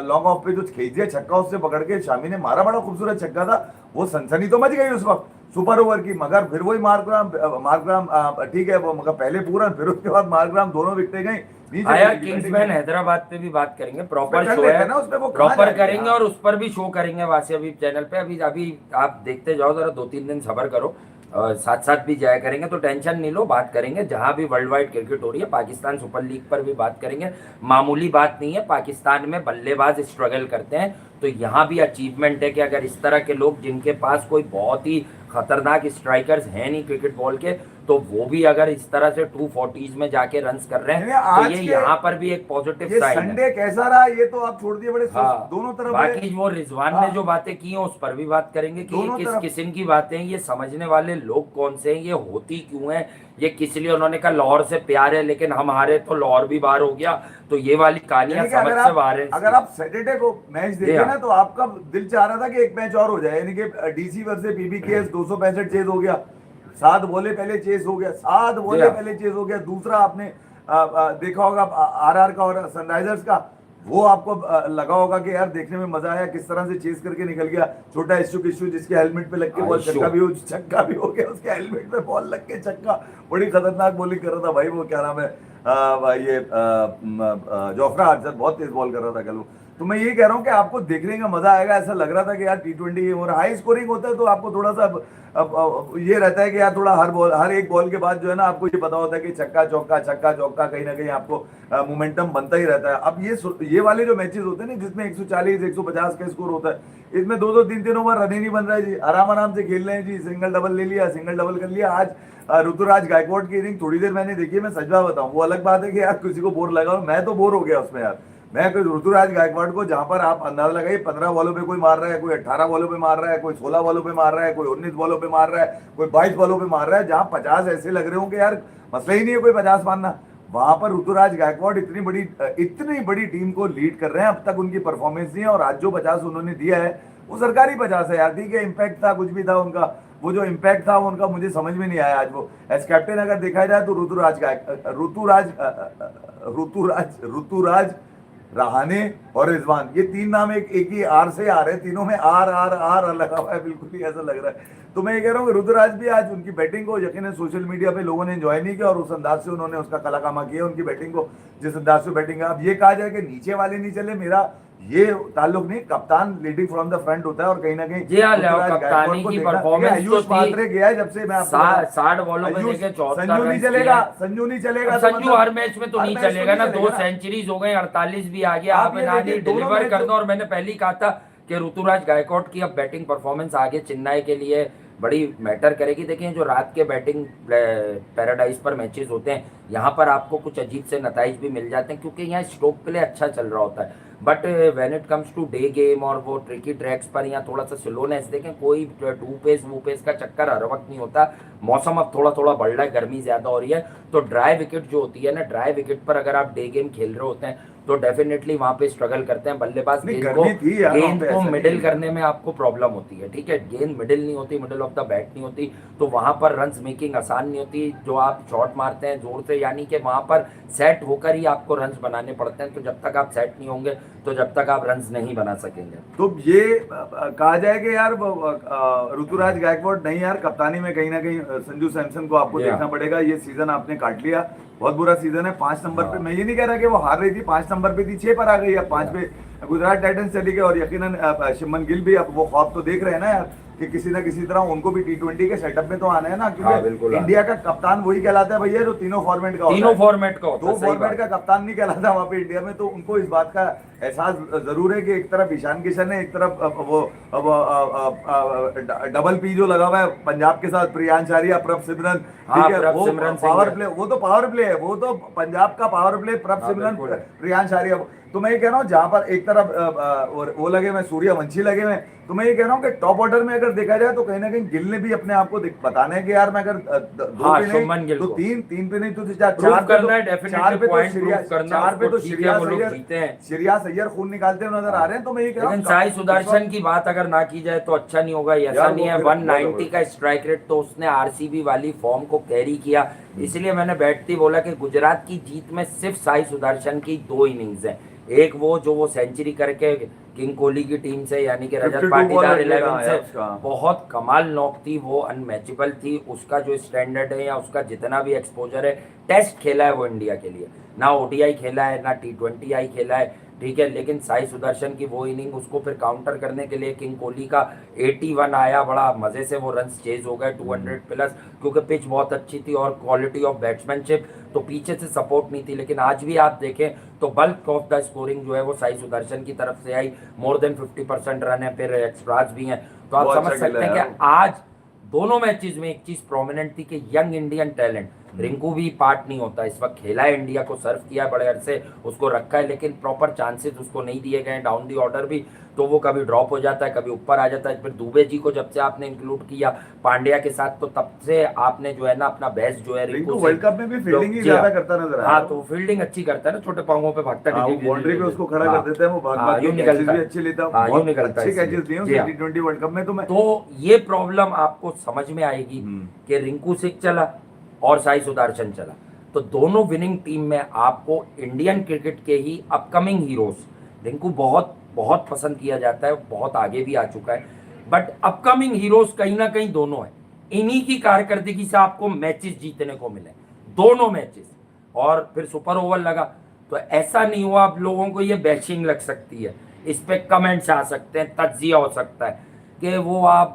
[SPEAKER 1] लॉन्ग ऑफ पे जो खींच दिया छक्का, उससे पकड़ के शामी ने मारा, बड़ा खूबसूरत छक्का था वो, सनसनी तो मच गई उस वक्त सुपर ओवर की। मगर फिर वही मार्कराम ठीक है वो, मगर पहले पूरा, फिर उसके बाद मार्कराम दोनों विकेटें गई
[SPEAKER 2] आया। किंग्समैन हैदराबाद पे भी बात करेंगे, प्रॉपर शो है
[SPEAKER 1] ना उसमें, वो
[SPEAKER 2] प्रॉपर करेंगे और उस पर भी शो करेंगे वासी अभी चैनल पे। अभी अभी आप देखते जाओ जरा, 2-3 दिन सब्र करो, साथ साथ भी जाया करेंगे, तो टेंशन नहीं लो, बात करेंगे जहां भी वर्ल्ड वाइड क्रिकेट हो रही है। पाकिस्तान सुपर लीग पर भी बात करेंगे, मामूली बात नहीं है, पाकिस्तान में बल्लेबाज स्ट्रगल करते हैं, तो यहाँ भी अचीवमेंट है कि अगर इस तरह के लोग जिनके पास कोई बहुत ही खतरनाक स्ट्राइकर्स हैं नहीं क्रिकेट बॉल के, तो वो भी अगर इस तरह से 240s में जाके रन्स कर रहे हैं तो ये यहाँ पर भी एक पॉजिटिव साइन है।
[SPEAKER 1] संडे कैसा रहा ये तो आप छोड़ दिए, बड़े
[SPEAKER 2] हाँ,
[SPEAKER 1] दोनों तरफ।
[SPEAKER 2] बाकी वो रिजवान ने जो बातें की हैं उस पर भी बात करेंगे कि ये किस किस्म की बातें हैं, ये समझने वाले लोग कौन से हैं, ये होती क्यों है, ये किस लिए। उन्होंने कहा लाहौर से प्यार है, लेकिन हम हारे तो लाहौर भी बाहर हो गया, तो ये वाली कहानियां समझ से बाहर है।
[SPEAKER 1] अगर आप सैटरडे को मैच देखे ना, तो आपका दिल चाह रहा था कि एक मैच और हो जाए, यानी कि डीसी वर्सेस पीबीकेएस 265 चेज हो गया, 7 बॉले पहले चेस हो गया, 7 बॉले पहले चेस हो गया। दूसरा आपने देखा होगा आरआर का और सनराइजर्स का, वो आपको लगा होगा कि यार देखने में मजा आया, किस तरह से चेस करके निकल गया। छोटा इशू जिसके हेलमेट पे लग के बॉल छक्का भी हो गया, उसके हेलमेट पे बॉल लग के छक्का, बड़ी खतरनाक बॉलिंग कर रहा था भाई वो, क्या नाम है ये जोफ्रा आर्चर, बहुत तेज बॉल कर रहा था कल वो। तो मैं ये कह रहा हूँ कि आपको देखने का मजा आएगा। ऐसा लग रहा था कि यार T20 और हाई स्कोरिंग होता है तो आपको थोड़ा सा ये रहता है कि यार थोड़ा हर एक बॉल के बाद जो है ना, आपको ये पता होता है कि छक्का चौका कहीं ना कहीं आपको मोमेंटम बनता ही रहता है। अब ये वाले जो मैचेस होते हैं ना, जिसमें 140 150 का स्कोर होता है, इसमें 2-2 3-3 ओवर रन ही नहीं बन रहा है जी, आराम से खेल रहे हैं जी, सिंगल डबल ले लिया, सिंगल डबल कर लिया। आज ऋतुराज गायकवाड की इनिंग थोड़ी देर मैंने देखी है, मैं सच बात बताऊं, वो अलग बात है कि यार किसी को बोर लगा, मैं तो बोर हो गया उसमें यार। मैं कोई ऋतुराज गायकवाड को, जहां पर आप अंदाजा लगाइए 15 बॉलों पे कोई मार रहा है, कोई 18 बॉलों पे मार रहा है, कोई 16 बॉलों पे मार रहा है, कोई 19 बॉलों पे मार रहा है, कोई 22 बॉलों पे मार रहा है, जहां 50 ऐसे लग रहे होंगे यार मसला ही नहीं है कोई 50 मारना, वहां पर ऋतुराज गायकवाड इतनी बड़ी टीम को लीड कर रहे हैं। अब तक उनकी परफॉर्मेंस नहीं है, और आज जो 50 उन्होंने दिया है वो सरकारी 50 है यार, ठीक है, इम्पैक्ट था, कुछ भी था उनका, वो जो इम्पैक्ट था उनका मुझे समझ में नहीं आया आज। वो एज कैप्टन अगर देखा जाए तो ऋतुराज रहाणे और रिजवान, ये तीन नाम एक ही आर से आ रहे हैं, तीनों में आर आर आर लगा हुआ है, बिल्कुल ही ऐसा लग रहा है। तो मैं ये कह रहा हूँ कि रुद्रराज भी आज उनकी बैटिंग को यकीनन सोशल मीडिया पे लोगों ने एंजॉय नहीं किया और उस अंदाज से उन्होंने उसका कलाकामा किया उनकी बैटिंग को, जिस अंदाज से बैटिंग। अब ये कहा जाए कि नीचे वाले नहीं चले, मेरा ये ताल्लुक नहीं, कप्तान लीडिंग फ्रॉम द फ्रंट होता है और कहीं ना कहीं
[SPEAKER 2] जी हाँ,
[SPEAKER 1] ऋतुराज
[SPEAKER 2] कप्तानी
[SPEAKER 1] गायकवाड़ को
[SPEAKER 2] की
[SPEAKER 1] देखना-
[SPEAKER 2] परफॉर्मेंस
[SPEAKER 1] आयुष
[SPEAKER 2] तो
[SPEAKER 1] मात्रे गया है जब से मैं आपको
[SPEAKER 2] 60 बॉलों में
[SPEAKER 1] आयुष-
[SPEAKER 2] देखे 74
[SPEAKER 1] संजू नहीं
[SPEAKER 2] रन
[SPEAKER 1] चलेगा,
[SPEAKER 2] किए।
[SPEAKER 1] संजू नहीं चलेगा
[SPEAKER 2] अब
[SPEAKER 1] तो
[SPEAKER 2] संजू
[SPEAKER 1] मतलब
[SPEAKER 2] हर मैच में तो
[SPEAKER 1] हर
[SPEAKER 2] नहीं
[SPEAKER 1] मैच तो
[SPEAKER 2] चलेगा ना,
[SPEAKER 1] नहीं
[SPEAKER 2] 2
[SPEAKER 1] चलेगा।
[SPEAKER 2] सेंचुरीज हो गए, 48 भी आ गया।
[SPEAKER 1] आप
[SPEAKER 2] आप
[SPEAKER 1] ये
[SPEAKER 2] ना
[SPEAKER 1] देखिए, दोनों
[SPEAKER 2] डिलीवर
[SPEAKER 1] मैच
[SPEAKER 2] कर
[SPEAKER 1] जो-
[SPEAKER 2] दो। और मैंने पहले ही कहा था कि ऋतुराज गायकवाड़ की अब बैटिंग परफॉर्मेंस आगे चेन्नई के लिए बड़ी मैटर करेगी। देखिए जो रात के बैटिंग पैराडाइज पर मैचेस होते हैं, यहाँ पर आपको कुछ अजीब से नताइज भी मिल जाते हैं, क्योंकि यहाँ स्ट्रोक प्ले अच्छा चल रहा होता है। But when it comes to the game और वो ट्रिकी ट्रैक्स पर यहाँ थोड़ा सा स्लोनेस, देखें कोई टू पेस वो पेस का चक्कर हर वक्त नहीं होता। मौसम अब थोड़ा थोड़ा बढ़ रहा है, गर्मी ज्यादा हो रही है, तो ड्राई विकेट जो होती है ना, ड्राई विकेट पर अगर आप डे गेम खेल रहे होते हैं तो डेफिनेटली वहां पे स्ट्रगल करते हैं बल्लेबाज।
[SPEAKER 1] नहीं,
[SPEAKER 2] गेंद को
[SPEAKER 1] गर्मी थी यार, वहाँ
[SPEAKER 2] गेंद
[SPEAKER 1] पे
[SPEAKER 2] को
[SPEAKER 1] ऐसा नहीं
[SPEAKER 2] मिडिल
[SPEAKER 1] है।
[SPEAKER 2] करने में आपको प्रॉब्लम होती है, ठीक है। गेंद मिडिल नहीं होती, मिडिल ऑफ द बैट नहीं होती, तो वहां पर रन्स मेकिंग आसान नहीं होती। जो आप शॉट मारते हैं जोर से, यानी कि वहां पर सेट होकर ही आपको रन्स बनाने पड़ते हैं। तो जब तक आप सेट नहीं होंगे तो जब तक आप रन्स नहीं बना सकेंगे।
[SPEAKER 1] तो ये कहा जाए कि यार ऋतुराज गायकवाड़ नहीं यार, कप्तानी में कहीं ना कहीं संजू सैमसन को आपको
[SPEAKER 2] जी हाँ।
[SPEAKER 1] देखना पड़ेगा। ये सीजन आपने काट लिया, बहुत बुरा सीजन है। 5 नंबर पे,
[SPEAKER 2] हाँ।
[SPEAKER 1] मैं ये नहीं कह रहा कि वो हार रही थी, 5 नंबर पे थी, 6 पर आ गई, अब 5 पे गुजरात टाइटंस चली गई। और यकीनन शुभमन गिल भी अब वो ख्वाब तो देख रहे हैं ना यार कि किसी ना किसी तरह उनको भी T20 के सेटअप में तो आना है ना,
[SPEAKER 2] हाँ,
[SPEAKER 1] क्योंकि
[SPEAKER 2] बिल्कुल
[SPEAKER 1] इंडिया का कप्तान वही कहलाता है भैया जो तीनों फॉर्मेट का होता
[SPEAKER 2] तीनों
[SPEAKER 1] है।
[SPEAKER 2] फॉर्मेट का होता
[SPEAKER 1] दो
[SPEAKER 2] है, सही
[SPEAKER 1] फॉर्मेट
[SPEAKER 2] बात।
[SPEAKER 1] का कप्तान नहीं कहलाता वहां पे इंडिया में। तो उनको इस बात का एहसास जरूर है कि एक तरफ ईशान किशन है, एक तरफ डबल पी जो लगा हुआ है पंजाब के साथ, प्रियांश आर्या, प्रभ सिमरन,
[SPEAKER 2] हाँ,
[SPEAKER 1] ठीक है,
[SPEAKER 2] प्रभ
[SPEAKER 1] वो
[SPEAKER 2] सिमरन सिंह
[SPEAKER 1] पावर
[SPEAKER 2] है।
[SPEAKER 1] प्ले, वो तो पावर प्ले है, वो तो पंजाब का पावर प्ले, प्रभ
[SPEAKER 2] हाँ,
[SPEAKER 1] सिमरन,
[SPEAKER 2] बिल्कुल है।
[SPEAKER 1] प्रियांश आर्या। तो मैं ये कह रहा हूँ जहां पर एक तरफ वो लगे हुए सूर्यवंशी लगे हुए, तो मैं ये कह रहा हूँ कि टॉप ऑर्डर में अगर देखा जाए तो कहीं ना कहीं गिल ने भी अपने आप को बताना है कि यार मैं अगर 2
[SPEAKER 2] हाँ,
[SPEAKER 1] पे
[SPEAKER 2] शुभमन
[SPEAKER 1] नहीं
[SPEAKER 2] गिल
[SPEAKER 1] तो
[SPEAKER 2] को
[SPEAKER 1] 3 पे नहीं तो 4
[SPEAKER 2] प्रूव
[SPEAKER 1] पे
[SPEAKER 2] करना है,
[SPEAKER 1] तो
[SPEAKER 2] डेफिनेटली
[SPEAKER 1] 4 पे तो
[SPEAKER 2] पॉइंट प्रूव करना,
[SPEAKER 1] 4 पे तो
[SPEAKER 2] उसको ठीक है, वो लोग
[SPEAKER 1] श्रेयस
[SPEAKER 2] जीते हैं।
[SPEAKER 1] श्रेयस अय्यर खून निकालते हुए नजर आ रहे हैं। तो मैं ये कह रहा
[SPEAKER 2] लेकिन
[SPEAKER 1] हूँ
[SPEAKER 2] साई सुदर्शन की बात अगर ना की जाए तो अच्छा नहीं होगा। ऐसा
[SPEAKER 1] यार,
[SPEAKER 2] नहीं
[SPEAKER 1] वो
[SPEAKER 2] है,
[SPEAKER 1] फिर
[SPEAKER 2] 190 का स्ट्राइक रेट, तो उसने आरसीबी वाली फॉर्म को कैरी किया। इसलिए मैंने बैठती बोला कि गुजरात की जीत में सिर्फ साई सुदर्शन की 2 इनिंग्स हैं। एक वो जो वो सेंचुरी करके किंग कोहली की टीम से, यानी कि रजत
[SPEAKER 1] 52
[SPEAKER 2] पाटीदार
[SPEAKER 1] बॉलर
[SPEAKER 2] 11
[SPEAKER 1] लगा है
[SPEAKER 2] से
[SPEAKER 1] उसका।
[SPEAKER 2] बहुत कमाल नॉक थी, वो अनमैचेबल थी। उसका जो स्टैंडर्ड है या उसका जितना भी एक्सपोजर है, टेस्ट खेला है वो इंडिया के लिए, ना ओडीआई खेला है ना T20 खेला है, ठीक है। लेकिन साई सुदर्शन की वो इनिंग, उसको फिर काउंटर करने के लिए किंग कोहली का 81 आया, बड़ा मजे से वो रन्स चेज हो गए 200 प्लस, क्योंकि पिच बहुत अच्छी थी और क्वालिटी ऑफ बैट्समैनशिप, तो पीछे से सपोर्ट नहीं थी। लेकिन आज भी आप देखें तो बल्क ऑफ द स्कोरिंग जो है वो साई सुदर्शन की तरफ से आई, मोर देन 50% रन है, फिर एक्स्ट्राज भी हैं। तो आप
[SPEAKER 1] बहुत
[SPEAKER 2] समझ
[SPEAKER 1] अच्छा
[SPEAKER 2] सकते
[SPEAKER 1] खेला
[SPEAKER 2] हैं
[SPEAKER 1] है
[SPEAKER 2] कि आज दोनों मैचेस में एक चीज प्रोमिनेंट थी कि यंग इंडियन टैलेंट, रिंकू भी पार्ट नहीं होता इस वक्त, खेला है इंडिया को, सर्व किया बड़े अरसे, उसको रखा है, लेकिन प्रॉपर चांसेस उसको नहीं दिए गए डाउन दी ऑर्डर भी, तो वो कभी ड्रॉप हो जाता है, कभी ऊपर आ जाता है। फिर दुबे जी को जब से आपने इंक्लूड किया पांड्या के साथ, तो तब से आपने जो है ना अपना बेस्ट जो है
[SPEAKER 1] रिंकू
[SPEAKER 2] से-
[SPEAKER 1] वर्ल्ड कप में भी फील्डिंग ही
[SPEAKER 2] जी हाँ।
[SPEAKER 1] ज्यादा करता नजर आया।
[SPEAKER 2] हाँ, तो फील्डिंग अच्छी करता है ना, छोटे पांवों पे भागता
[SPEAKER 1] हाँ, वो बाउंड्री पे उसको खड़ा कर देते हैं, वो भाग के
[SPEAKER 2] यूं
[SPEAKER 1] कैचेस
[SPEAKER 2] निकलता
[SPEAKER 1] भी
[SPEAKER 2] है।
[SPEAKER 1] अच्छे लेता है,
[SPEAKER 2] हाँ, यूं
[SPEAKER 1] बहुत
[SPEAKER 2] निकलता है
[SPEAKER 1] अच्छे
[SPEAKER 2] इसलिए।
[SPEAKER 1] कैचेस दिए
[SPEAKER 2] जी
[SPEAKER 1] उसने
[SPEAKER 2] हाँ।
[SPEAKER 1] T20 वर्ल्ड कप में। तो मैं
[SPEAKER 2] तो ये प्रॉब्लम आपको समझ में आएगी कि रिंकू सिंह चला और साई सुदर्शन चला, तो दोनों विनिंग टीम में आपको इंडियन क्रिकेट के ही अपकमिंग हीरोज, रिंकू बहुत बहुत पसंद किया जाता है, बहुत आगे भी आ चुका है, बट अपकमिंग हीरोज कहीं ना कहीं दोनों हैं। इन्हीं की कारकर्दगी से आपको मैचेस जीतने को मिले, दोनों मैचेस, और फिर सुपर ओवर लगा। तो ऐसा नहीं हुआ, आप लोगों को ये बैशिंग लग सकती है, इस पे कमेंट्स आ सकते हैं, तज्जिया हो सकता है कि वो आप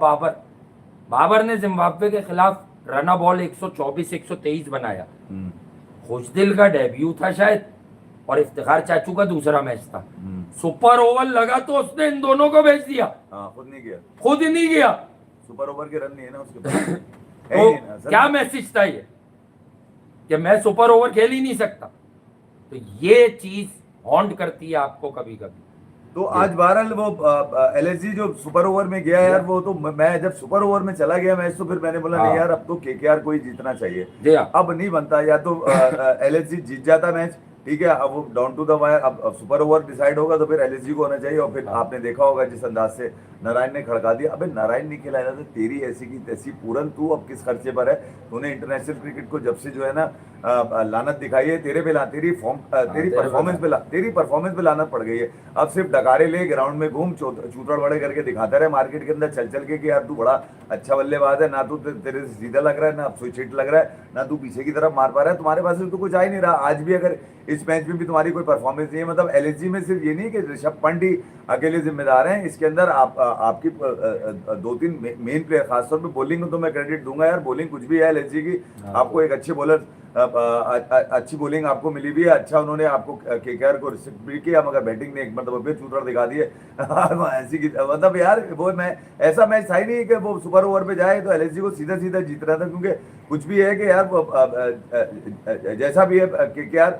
[SPEAKER 2] बाबर ने जिम्बाब्वे के खिलाफ रन बॉल 124 123 बनाया, खुशदिल का डेब्यू था शायद, और इफ्तिखार चाचू का दूसरा मैच था। सुपर ओवर लगा तो उसने इन दोनों को भेज दिया,
[SPEAKER 1] हाँ, खुद नहीं किया,
[SPEAKER 2] खुद ही नहीं गया।
[SPEAKER 1] सुपर ओवर के रन नहीं है ना उसके पास। है ही
[SPEAKER 2] तो
[SPEAKER 1] नहीं ना, सर।
[SPEAKER 2] क्या मैसेज था ये कि मैं सुपर ओवर खेल ही नहीं सकता? तो ये चीज हॉन्ट करती है आपको कभी कभी।
[SPEAKER 1] तो आज बहरहाल वो LSG जो सुपर ओवर में गया यार, वो तो मैं जब सुपर ओवर में चला गया मैच, तो फिर मैंने बोला नहीं
[SPEAKER 2] हाँ।
[SPEAKER 1] यार, अब तो KKR को ही जीतना चाहिए,
[SPEAKER 2] जी हाँ।
[SPEAKER 1] अब नहीं बनता, या तो LSG जीत जाता मैच, ठीक है, अब वो डाउन टू द वायर, अब सुपर ओवर डिसाइड होगा तो फिर एलएसजी को होना चाहिए। और फिर
[SPEAKER 2] हाँ।
[SPEAKER 1] आपने देखा होगा जिस अंदाज से नारायण ने खड़का दिया, अबे नारायण नहीं खिलाया था, तेरी ऐसी की तैसी पूरन, तू अब किस खर्चे पर है? तूने इंटरनेशनल क्रिकेट को जब से जो है ना लानत दिखाई है, तेरे पे तेरी फॉर्म तेरी
[SPEAKER 2] तेरे पे
[SPEAKER 1] परफॉर्मेंस पे तेरी परफॉर्मेंस पे लानत पड़ गई है। अब सिर्फ डकारे ले, ग्राउंड में घूम, चूतड़ बड़े करके दिखाता रहे मार्केट के अंदर चल चल के कि यार तू बड़ा अच्छा बल्लेबाज है, ना तू तेरे से सीधा लग रहा है, ना स्विच हिट लग रहा है, ना तू पीछे की तरफ मार पा रहा है, तुम्हारे पास से तो कुछ आ ही नहीं रहा। आज भी अगर इस मैच में भी तुम्हारी कोई परफॉर्मेंस नहीं है, मतलब एलएसजी में सिर्फ ये नहीं कि ऋषभ पंत ही अकेले जिम्मेदार हैं, इसके अंदर आपकी दो तीन मेन प्लेयर, खासतौर पे बॉलिंग को तो मैं क्रेडिट दूंगा यार, बॉलिंग कुछ भी है एलएसजी की, आपको एक अच्छे बॉलर, अच्छी बॉलिंग आपको मिली भी है, अच्छा उन्होंने आपको केकेआर को रिस्ट्रिक्ट भी किया, मगर बैटिंग ने एक मतलब फिर चूतर दिखा दिए ऐसी की मतलब यार वो मैं ऐसा मैच था ही नहीं कि वो सुपर ओवर पे जाए तो एलएसजी को सीधा सीधा जीत रहा था, क्योंकि कुछ भी है कि यार जैसा भी है केकेआर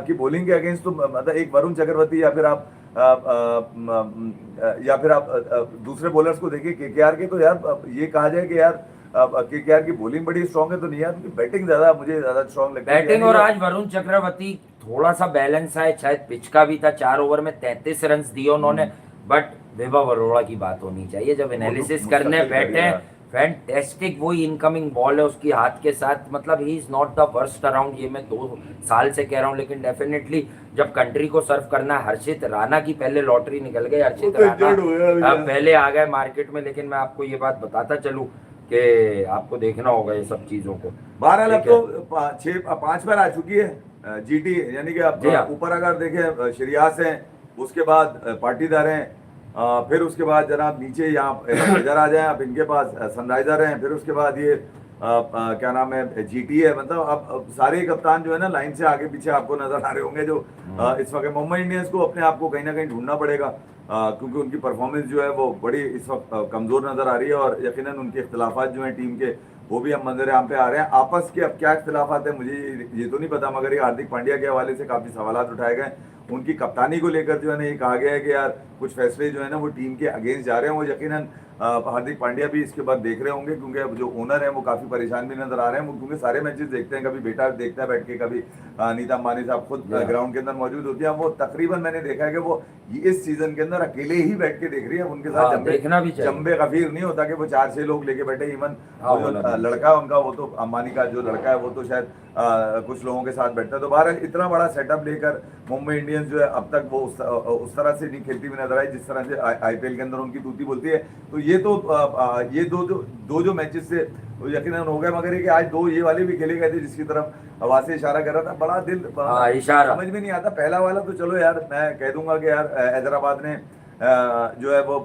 [SPEAKER 1] की बॉलिंग के अगेंस्ट तो मतलब एक वरुण चक्रवर्ती या फिर आप दूसरे बॉलर्स को देखिए केकेआर के, तो यार ये कहा जाए कि यार केकेआर की बॉलिंग बड़ी स्ट्रांग है तो नहीं यार, उनकी बैटिंग ज्यादा मुझे ज्यादा स्ट्रांग लगती है।
[SPEAKER 2] बैटिंग, और आज वरुण चक्रवर्ती थोड़ा सा बैलेंस है, शायद पिच का भी था, 4 ओवर में 33 रन दिए उन्होंने, बट वैभव अरोड़ा की बात होनी चाहिए जब एनालिसिस करने बैठे, फैंटेस्टिक वही इनकमिंग बॉल है उसकी हाथ के साथ, मतलब he is not the worst around, ये मैं 2 साल से कह रहा हूँ, लेकिन डेफिनेटली जब कंट्री को सर्व करना, हर्षित राणा की पहले लॉटरी निकल गई, हर्षित राणा पहले आ गए मार्केट में, लेकिन मैं आपको ये बात बताता चलूं कि आपको देखना होगा ये सब चीजों को।
[SPEAKER 1] बहरहाल अब तो 5 बार आ चुकी है जीटी, यानी कि अब ऊपर अगर देखें श्रेयास हैं, उसके बाद पाटीदार हैं, फिर उसके बाद जनाब नीचे यहाँ इधर आ जाए, अब इनके पास सनराइजर हैं, फिर उसके बाद ये क्या नाम है जीटी है, मतलब अब सारे कप्तान जो है ना लाइन से आगे पीछे आपको नजर आ रहे होंगे, जो इस वक्त मुंबई इंडियंस को अपने आप को कहीं ना कहीं ढूंढना पड़ेगा, क्योंकि उनकी परफॉर्मेंस जो है वो बड़ी इस वक्त कमजोर नजर आ रही है, और यकीनन उनके इख्तलाफात जो हैं टीम के वो भी हम मंजर आम पे आ रहे हैं। आपस के अब क्या इख्तलाफात है मुझे ये तो नहीं पता, मगर ये हार्दिक पांड्या के हवाले से काफी सवालात उठाए गए, उनकी कप्तानी को लेकर जो है ना ये कहा गया है कि यार कुछ फैसले जो है ना वो टीम के अगेंस्ट जा रहे हैं, वो यकीनन हार्दिक पांड्या भी इसके बाद देख रहे होंगे, क्योंकि अब जो ओनर है वो काफी परेशान भी नजर आ रहे हैं, वो क्योंकि सारे मैचेस देखते हैं, कभी बेटा देखता है बैठ के, कभी नीता अंबानी साहब खुद ग्राउंड के अंदर मौजूद होती है, वो तकरीबन मैंने देखा है कि वो इस सीजन के अंदर अकेले ही बैठ के देख रही है, उनके साथ जम्बे गफीर नहीं होता कि वो 4-6 लोग लेके बैठे, इवन जो लड़का उनका वो तो अंबानी का जो लड़का है वो तो शायद कुछ लोगों के साथ बैठता है, तो बहरहाल इतना बड़ा सेटअप लेकर मुंबई इंडियंस जो है अब तक वो उस तरह से नहीं खेलती हुई नजर आई जिस तरह से आईपीएल के अंदर उनकी तूती बोलती है, तो ये दो जो मैचेस से यकीनन हो गए, मगर ये कि आज 2 ये वाले भी खेले गए थे जिसकी तरफ हवा से इशारा कर रहा था, बड़ा दिल
[SPEAKER 2] इशारा
[SPEAKER 1] समझ में नहीं आता। पहला वाला तो चलो यार मैं कह दूंगा कि यार हैदराबाद ने जो है वो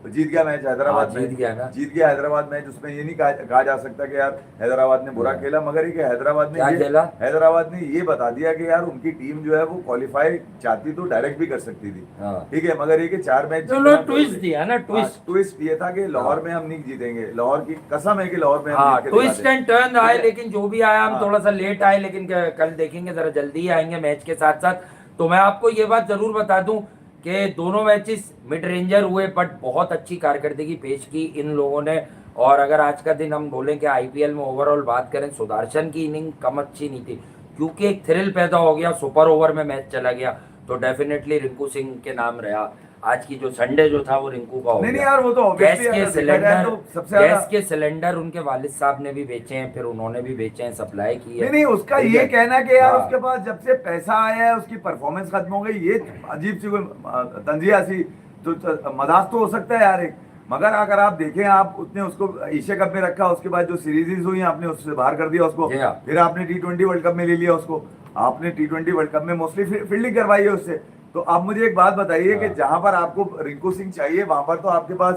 [SPEAKER 1] जीत गया मैच, हैदराबाद जीत गया हैदराबाद मैच, उसमें ये नहीं कहा जा सकता कि यार हैदराबाद ने बुरा खेला, मगर ये हैदराबाद ने ये बता दिया कि यार उनकी टीम जो है वो क्वालिफाई चाहती तो डायरेक्ट भी कर सकती थी, ठीक है, मगर ये कि 4 मैच
[SPEAKER 2] ट्विस्ट दिया ना,
[SPEAKER 1] ट्विस्ट ये था कि लाहौर में हम नहीं जीतेंगे, लाहौर की कसम है कि लाहौर में
[SPEAKER 2] ट्विस्ट एंड टर्न आए, लेकिन जो भी आया हम थोड़ा सा लेट आए, लेकिन कल देखेंगे जरा जल्दी आएंगे मैच के साथ साथ। तो मैं आपको ये बात जरूर बता दूं कि दोनों मैचेस मिड रेंजर हुए, बट बहुत अच्छी कारकर्दगी पेश की इन लोगों ने, और अगर आज का दिन हम बोलें कि आईपीएल में ओवरऑल बात करें, सुदर्शन की इनिंग कम अच्छी नहीं थी, क्योंकि एक थ्रिल पैदा हो गया, सुपर ओवर में मैच चला गया, तो डेफिनेटली रिंकू सिंह के नाम रहा। आज की जो संडे जो था वो रिंकू का हो गया।
[SPEAKER 1] नहीं यार वो तो
[SPEAKER 2] गैस के सिलेंडर उनके वालिद साहब ने भी बेचे हैं, फिर उन्होंने भी बेचे हैं, सप्लाई की है।
[SPEAKER 1] नहीं उसका ये कहना है कि यार उसके पास जब से पैसा आया है उसकी परफॉर्मेंस खत्म हो गई, ये अजीब सी कोई तंजिया सी तो मजाक तो हो सकता है यार एक, मगर अगर आप देखें आप उसने उसको एशिया कप में रखा, उसके बाद जो सीरीज हुई आपने उससे बाहर कर दिया उसको, फिर आपने T20 वर्ल्ड कप में ले लिया उसको, आपने T20 वर्ल्ड कप में मोस्टली फील्डिंग करवाई है उससे। तो आप मुझे एक बात बताइए कि जहां पर आपको रिंकू सिंह चाहिए वहां पर तो आपके पास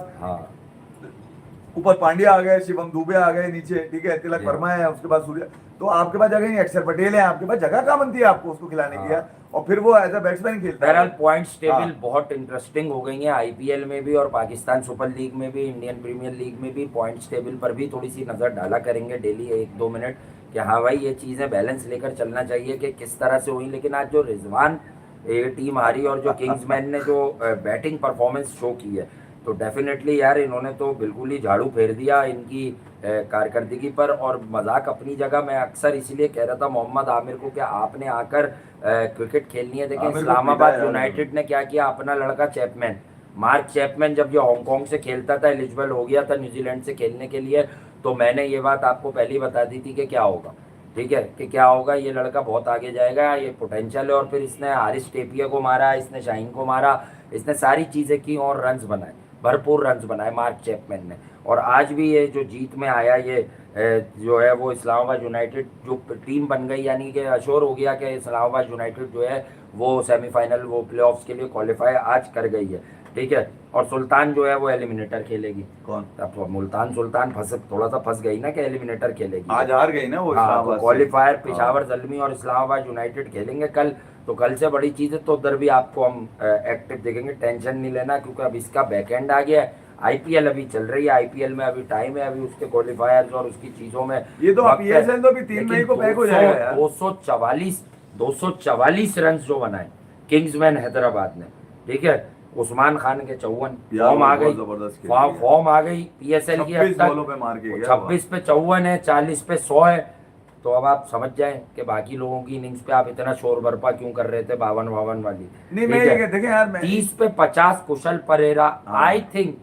[SPEAKER 1] ऊपर पांड्या आ गए, शिवम दुबे आ गए नीचे, ठीक है, तिलक वर्मा है, उसके बाद सूर्य, तो आपके पास जगह नहीं, अक्षर पटेल है, आपके पास जगह कहाँ बनती है आपको उसको खिलाने की यार, और फिर वो एज अ बैट्समैन खेलता है।
[SPEAKER 2] बहरहाल पॉइंट्स टेबल बहुत इंटरेस्टिंग हो गई है आईपीएल में भी, और पाकिस्तान सुपर लीग में भी, इंडियन प्रीमियर लीग में भी पॉइंट्स टेबल पर भी थोड़ी सी नजर डाला करेंगे डेली 1-2 मिनट, कि हाँ भाई ये चीजें बैलेंस लेकर चलना चाहिए कि किस तरह से हुई। लेकिन आज जो रिजवान ये टीम हारी और जो किंग्समैन ने जो बैटिंग परफॉर्मेंस शो की है, तो डेफिनेटली यार इन्होंने तो बिल्कुल ही झाड़ू फेर दिया इनकी कारकर्दगी पर। और मजाक अपनी जगह, मैं अक्सर इसीलिए कह रहा था मोहम्मद आमिर को कि आपने आकर क्रिकेट खेलनी है। देखें
[SPEAKER 1] हाँ, मेरे को
[SPEAKER 2] इस्लामाबाद
[SPEAKER 1] पीटा है
[SPEAKER 2] यूनाइटेड ने क्या किया, अपना लड़का चैपमैन, मार्क चैपमैन जब ये हांगकांग से खेलता था, एलिजिबल हो गया था न्यूजीलैंड से खेलने के लिए, तो मैंने ये बात आपको पहले ही बता दी थी कि क्या होगा, ठीक है, कि क्या होगा, ये लड़का बहुत आगे जाएगा, ये पोटेंशियल है। और फिर इसने हारिस टेपिया को मारा, इसने शाहीन को मारा, इसने सारी चीज़ें की और रन्स बनाए, भरपूर रन्स बनाए मार्क चैपमैन ने। और आज भी ये जो जीत में आया, ये जो है वो इस्लामाबाद यूनाइटेड जो टीम बन गई, यानी कि अश्योर हो गया कि इस्लामाबाद यूनाइटेड जो है वो सेमीफाइनल, वो प्लेऑफ्स के लिए क्वालिफाई आज कर गई है, ठीक है। और सुल्तान जो है वो एलिमिनेटर खेलेगी।
[SPEAKER 1] कौन?
[SPEAKER 2] अब मुल्तान सुल्तान थोड़ा सा फंस गई ना कि एलिमिनेटर खेलेगी,
[SPEAKER 1] आज हार गई ना वो
[SPEAKER 2] हाँ,
[SPEAKER 1] इस्लामाबाद
[SPEAKER 2] तो
[SPEAKER 1] से।
[SPEAKER 2] क्वालिफायर
[SPEAKER 1] हाँ।
[SPEAKER 2] पेशावर जलमी और इस्लामाबाद यूनाइटेड खेलेंगे कल। तो कल से बड़ी चीज़ है, तो उधर भी आपको हम एक्टिव देखेंगे, टेंशन नहीं लेना, क्योंकि अब इसका बैकएंड आ गया है। आईपीएल अभी चल रही है, आईपीएल में अभी टाइम है, अभी उसके क्वालिफायर्स और उसकी चीज़ों में
[SPEAKER 1] ये तो
[SPEAKER 2] वक्त है।
[SPEAKER 1] पीएसएल तो अभी 3 मई को बैक हो जाएगा यार।
[SPEAKER 2] 244 रन जो बनाए किंग्समैन हैदराबाद ने, ठीक है। उस्मान खान के 54
[SPEAKER 1] यार
[SPEAKER 2] फॉर्म आ
[SPEAKER 1] बहुत
[SPEAKER 2] गई,
[SPEAKER 1] जबरदस्त खेली है।
[SPEAKER 2] फॉर्म आ गई पीएसएल की।
[SPEAKER 1] 26 बॉलों पे मार के गया
[SPEAKER 2] 26 पे 54 है, 40 पे 100 है। तो अब आप समझ जाएं कि बाकी लोगों की इनिंग्स पे आप इतना शोर बरपा क्यों कर रहे थे, 52 वाली।
[SPEAKER 1] नहीं, मैं ये देखें यार, मैं
[SPEAKER 2] 30 पे 50 कुशल परेरा।
[SPEAKER 1] हाँ।
[SPEAKER 2] आई थिंक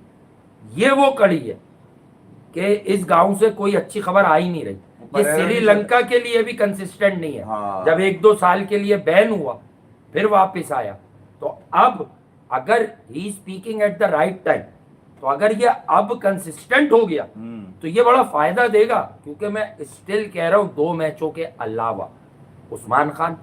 [SPEAKER 2] ये वो कड़ी है कि इस गांव से कोई अच्छी खबर आ ही नहीं रही। ये
[SPEAKER 1] परेरा नहीं
[SPEAKER 2] श्रीलंका के लिए भी कंसिस्टेंट नहीं है।
[SPEAKER 1] हाँ।
[SPEAKER 2] जब 1-2 साल के लिए बैन हुआ, फिर वापस आया, तो अब अगर he speaking at the right time, तो अगर ये अब कंसिस्टेंट हो गया तो ये बड़ा फायदा देगा। क्योंकि मैं स्टिल कह रहा हूं 2 मैचों के अलावा उस्मान खान,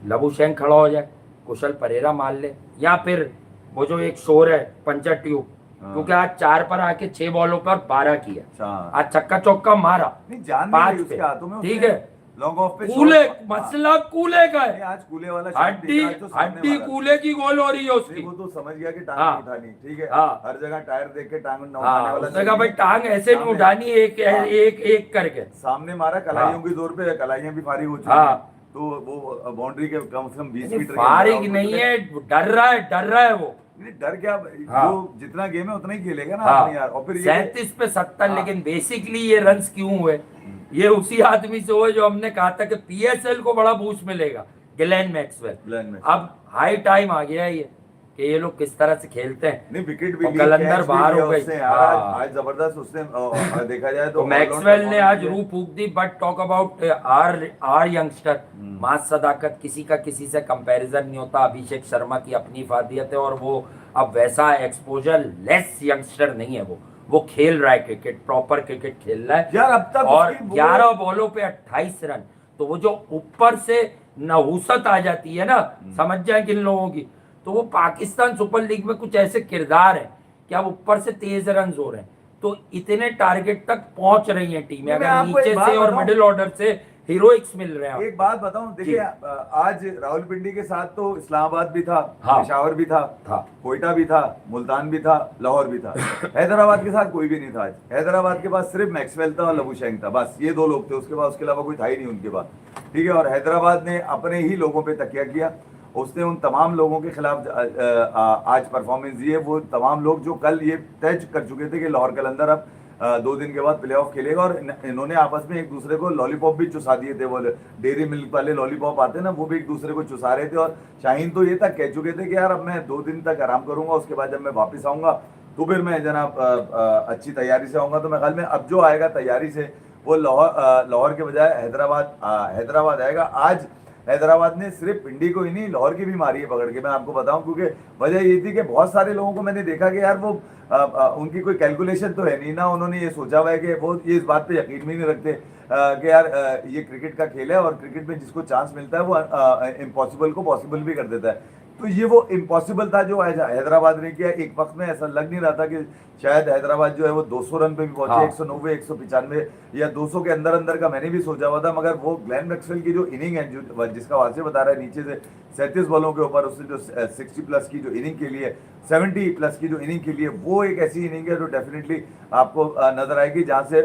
[SPEAKER 2] लबुशेंग खड़ा हो जाए, कुशल परेरा मार ले, या फिर वो जो एक शोर है पंचर ट्यूब, क्योंकि आज 4 पर आके 6 बॉलों पर 12 किया,
[SPEAKER 1] अच्छा।
[SPEAKER 2] आज छक्का चौका मारा,
[SPEAKER 1] नहीं, जान
[SPEAKER 2] 5
[SPEAKER 1] नहीं
[SPEAKER 2] पे,
[SPEAKER 1] उसके हाथों में,
[SPEAKER 2] ठीक है।
[SPEAKER 1] लॉन्ग ऑफ पे
[SPEAKER 2] कूले,
[SPEAKER 1] शॉट-
[SPEAKER 2] मसला कूले का
[SPEAKER 1] नहीं,
[SPEAKER 2] है,
[SPEAKER 1] आज कूले वाला शॉट
[SPEAKER 2] हड्डी
[SPEAKER 1] दिखा, आज तो सामने
[SPEAKER 2] हड्डी
[SPEAKER 1] मारा।
[SPEAKER 2] कूले की गोल हो रही है उसकी।
[SPEAKER 1] नहीं, वो तो समझ गया कि टांग
[SPEAKER 2] हाँ।
[SPEAKER 1] नहीं उठानी, ठीक है।
[SPEAKER 2] हाँ।
[SPEAKER 1] हर जगह टायर देख के टांग उठाने
[SPEAKER 2] हाँ,
[SPEAKER 1] वाला
[SPEAKER 2] उसने कहा भाई टांग ऐसे नहीं
[SPEAKER 1] सामने-
[SPEAKER 2] उठानी, एक
[SPEAKER 1] हाँ।
[SPEAKER 2] एक एक करके।
[SPEAKER 1] सामने मारा, कलाइयों की जोर पे, कलाइयां भी फारिग हो चुकी
[SPEAKER 2] हाँ।
[SPEAKER 1] हैं। तो वो बाउंड्री के कम से कम 20 मीटर के
[SPEAKER 2] फारिग
[SPEAKER 1] अंदर
[SPEAKER 2] नहीं
[SPEAKER 1] आउट
[SPEAKER 2] है, डर रहा है वो।
[SPEAKER 1] नहीं, डर क्या,
[SPEAKER 2] हाँ।
[SPEAKER 1] जो जितना गेम है उतना ही खेलेगा ना
[SPEAKER 2] हाँ,
[SPEAKER 1] आदमी यार। और फिर ये
[SPEAKER 2] 37 पे 70।
[SPEAKER 1] हाँ।
[SPEAKER 2] लेकिन बेसिकली ये रन्स क्यों हुए, ये उसी आदमी से हुए जो हमने कहा था कि पीएसएल को बड़ा बूस्ट मिलेगा, ग्लेन मैक्सवेल।
[SPEAKER 1] Glenn Maxwell.
[SPEAKER 2] अब हाई टाइम आ गया है ये कि ये लोग किस तरह से खेलते हैं।
[SPEAKER 1] नहीं, विकेट भी
[SPEAKER 2] और
[SPEAKER 1] ली,
[SPEAKER 2] कलंदर
[SPEAKER 1] कैच भी
[SPEAKER 2] बाहर
[SPEAKER 1] लिया
[SPEAKER 2] हो गई।
[SPEAKER 1] उसने यार।
[SPEAKER 2] हाँ।
[SPEAKER 1] आज जबरदस्त उसने देखा जाए
[SPEAKER 2] तो
[SPEAKER 1] तो
[SPEAKER 2] मैक्सवेल ने आज
[SPEAKER 1] all-round
[SPEAKER 2] रूह फूक दी। But talk about our youngster, मास सदाकत, किसी का किसी से कंपैरिजन नहीं होता। अभिषेक शर्मा की अपनी इफादियत है, और वो अब वैसा एक्सपोजर लेस यंगस्टर नहीं है। वो खेल रहा है क्रिकेट, प्रॉपर क्रिकेट खेल रहा है
[SPEAKER 1] यार, अब तक
[SPEAKER 2] और
[SPEAKER 1] उसकी
[SPEAKER 2] 11 बॉलों पे 28 रन। तो वो जो ऊपर से नहुसत आ जाती है ना, समझ जाए किन लोगों की, तो वो पाकिस्तान सुपर लीग में कुछ ऐसे किरदार है कि अब ऊपर से तेज रन हो रहे हैं, तो इतने टारगेट तक पहुंच रही है टीमें।
[SPEAKER 1] मैं
[SPEAKER 2] अगर
[SPEAKER 1] आपको एक
[SPEAKER 2] नीचे
[SPEAKER 1] बात
[SPEAKER 2] से और
[SPEAKER 1] बताऊं?
[SPEAKER 2] मिडिल ऑर्डर से हीरोइक्स मिल रहे हैं।
[SPEAKER 1] एक बात बताऊं, देखिए, आज रावलपिंडी के साथ तो इस्लामाबाद भी था,
[SPEAKER 2] हाँ।
[SPEAKER 1] पेशावर भी था, कोयटा भी था, मुल्तान भी था, लाहौर भी था। हैदराबाद के साथ कोई भी नहीं था आज। हैदराबाद के पास सिर्फ मैक्सवेल था और लबुशेंग था, बस ये 2 लोग थे। उसके बाद, उसके अलावा कोई था ही नहीं उनके पास, ठीक है। और हैदराबाद ने अपने ही लोगों पे तकिया किया। उसने उन तमाम लोगों के खिलाफ आज परफॉर्मेंस दी है। वो तमाम लोग जो कल ये तय कर चुके थे कि लाहौर कलंदर अब 2 दिन के बाद प्लेऑफ खेलेगा, और इन्होंने आपस में एक दूसरे को लॉलीपॉप भी चुसा दिए थे। वो डेयरी मिल्क वाले लॉलीपॉप आते हैं ना, वो भी एक दूसरे को चुसा रहे थे। और शाहीन तो ये तक कह चुके थे कि यार अब मैं 2 दिन तक आराम करूंगा, उसके बाद जब मैं वापस आऊंगा तो फिर मैं जनाब अच्छी तैयारी से आऊंगा। तो मैं ख्याल में अब जो आएगा तैयारी से, वो लाहौर के बजाय हैदराबाद आएगा। आज हैदराबाद ने सिर्फ पिंडी को ही नहीं, लाहौर की भी मारी है पकड़ के, मैं आपको बताऊं। क्योंकि वजह ये थी कि बहुत सारे लोगों को मैंने देखा कि यार वो उनकी कोई कैलकुलेशन तो है नहीं ना, उन्होंने ये सोचा हुआ है कि वो ये इस बात पे यकीन भी नहीं रखते कि यार ये क्रिकेट का खेल है, और क्रिकेट में जिसको चांस मिलता है वो इम्पॉसिबल को पॉसिबल भी कर देता है। तो ये वो इम्पॉसिबल था जो हैदराबाद ने किया। एक वक्त में ऐसा लग नहीं रहा था कि शायद हैदराबाद जो है वो 200 रन पे भी पहुंचे।
[SPEAKER 2] हाँ।
[SPEAKER 1] 190, 195 या 200 के अंदर का मैंने भी सोचा हुआ था। मगर वो ग्लेन मैक्सवेल की जो इनिंग है, जो जिसका वासे बता रहा है, नीचे से 37 बॉलों के ऊपर उसने जो 60 प्लस की जो इनिंग के लिए, 70 प्लस की जो इनिंग के लिए, वो एक ऐसी इनिंग है जो डेफिनेटली आपको नजर आएगी, जहां से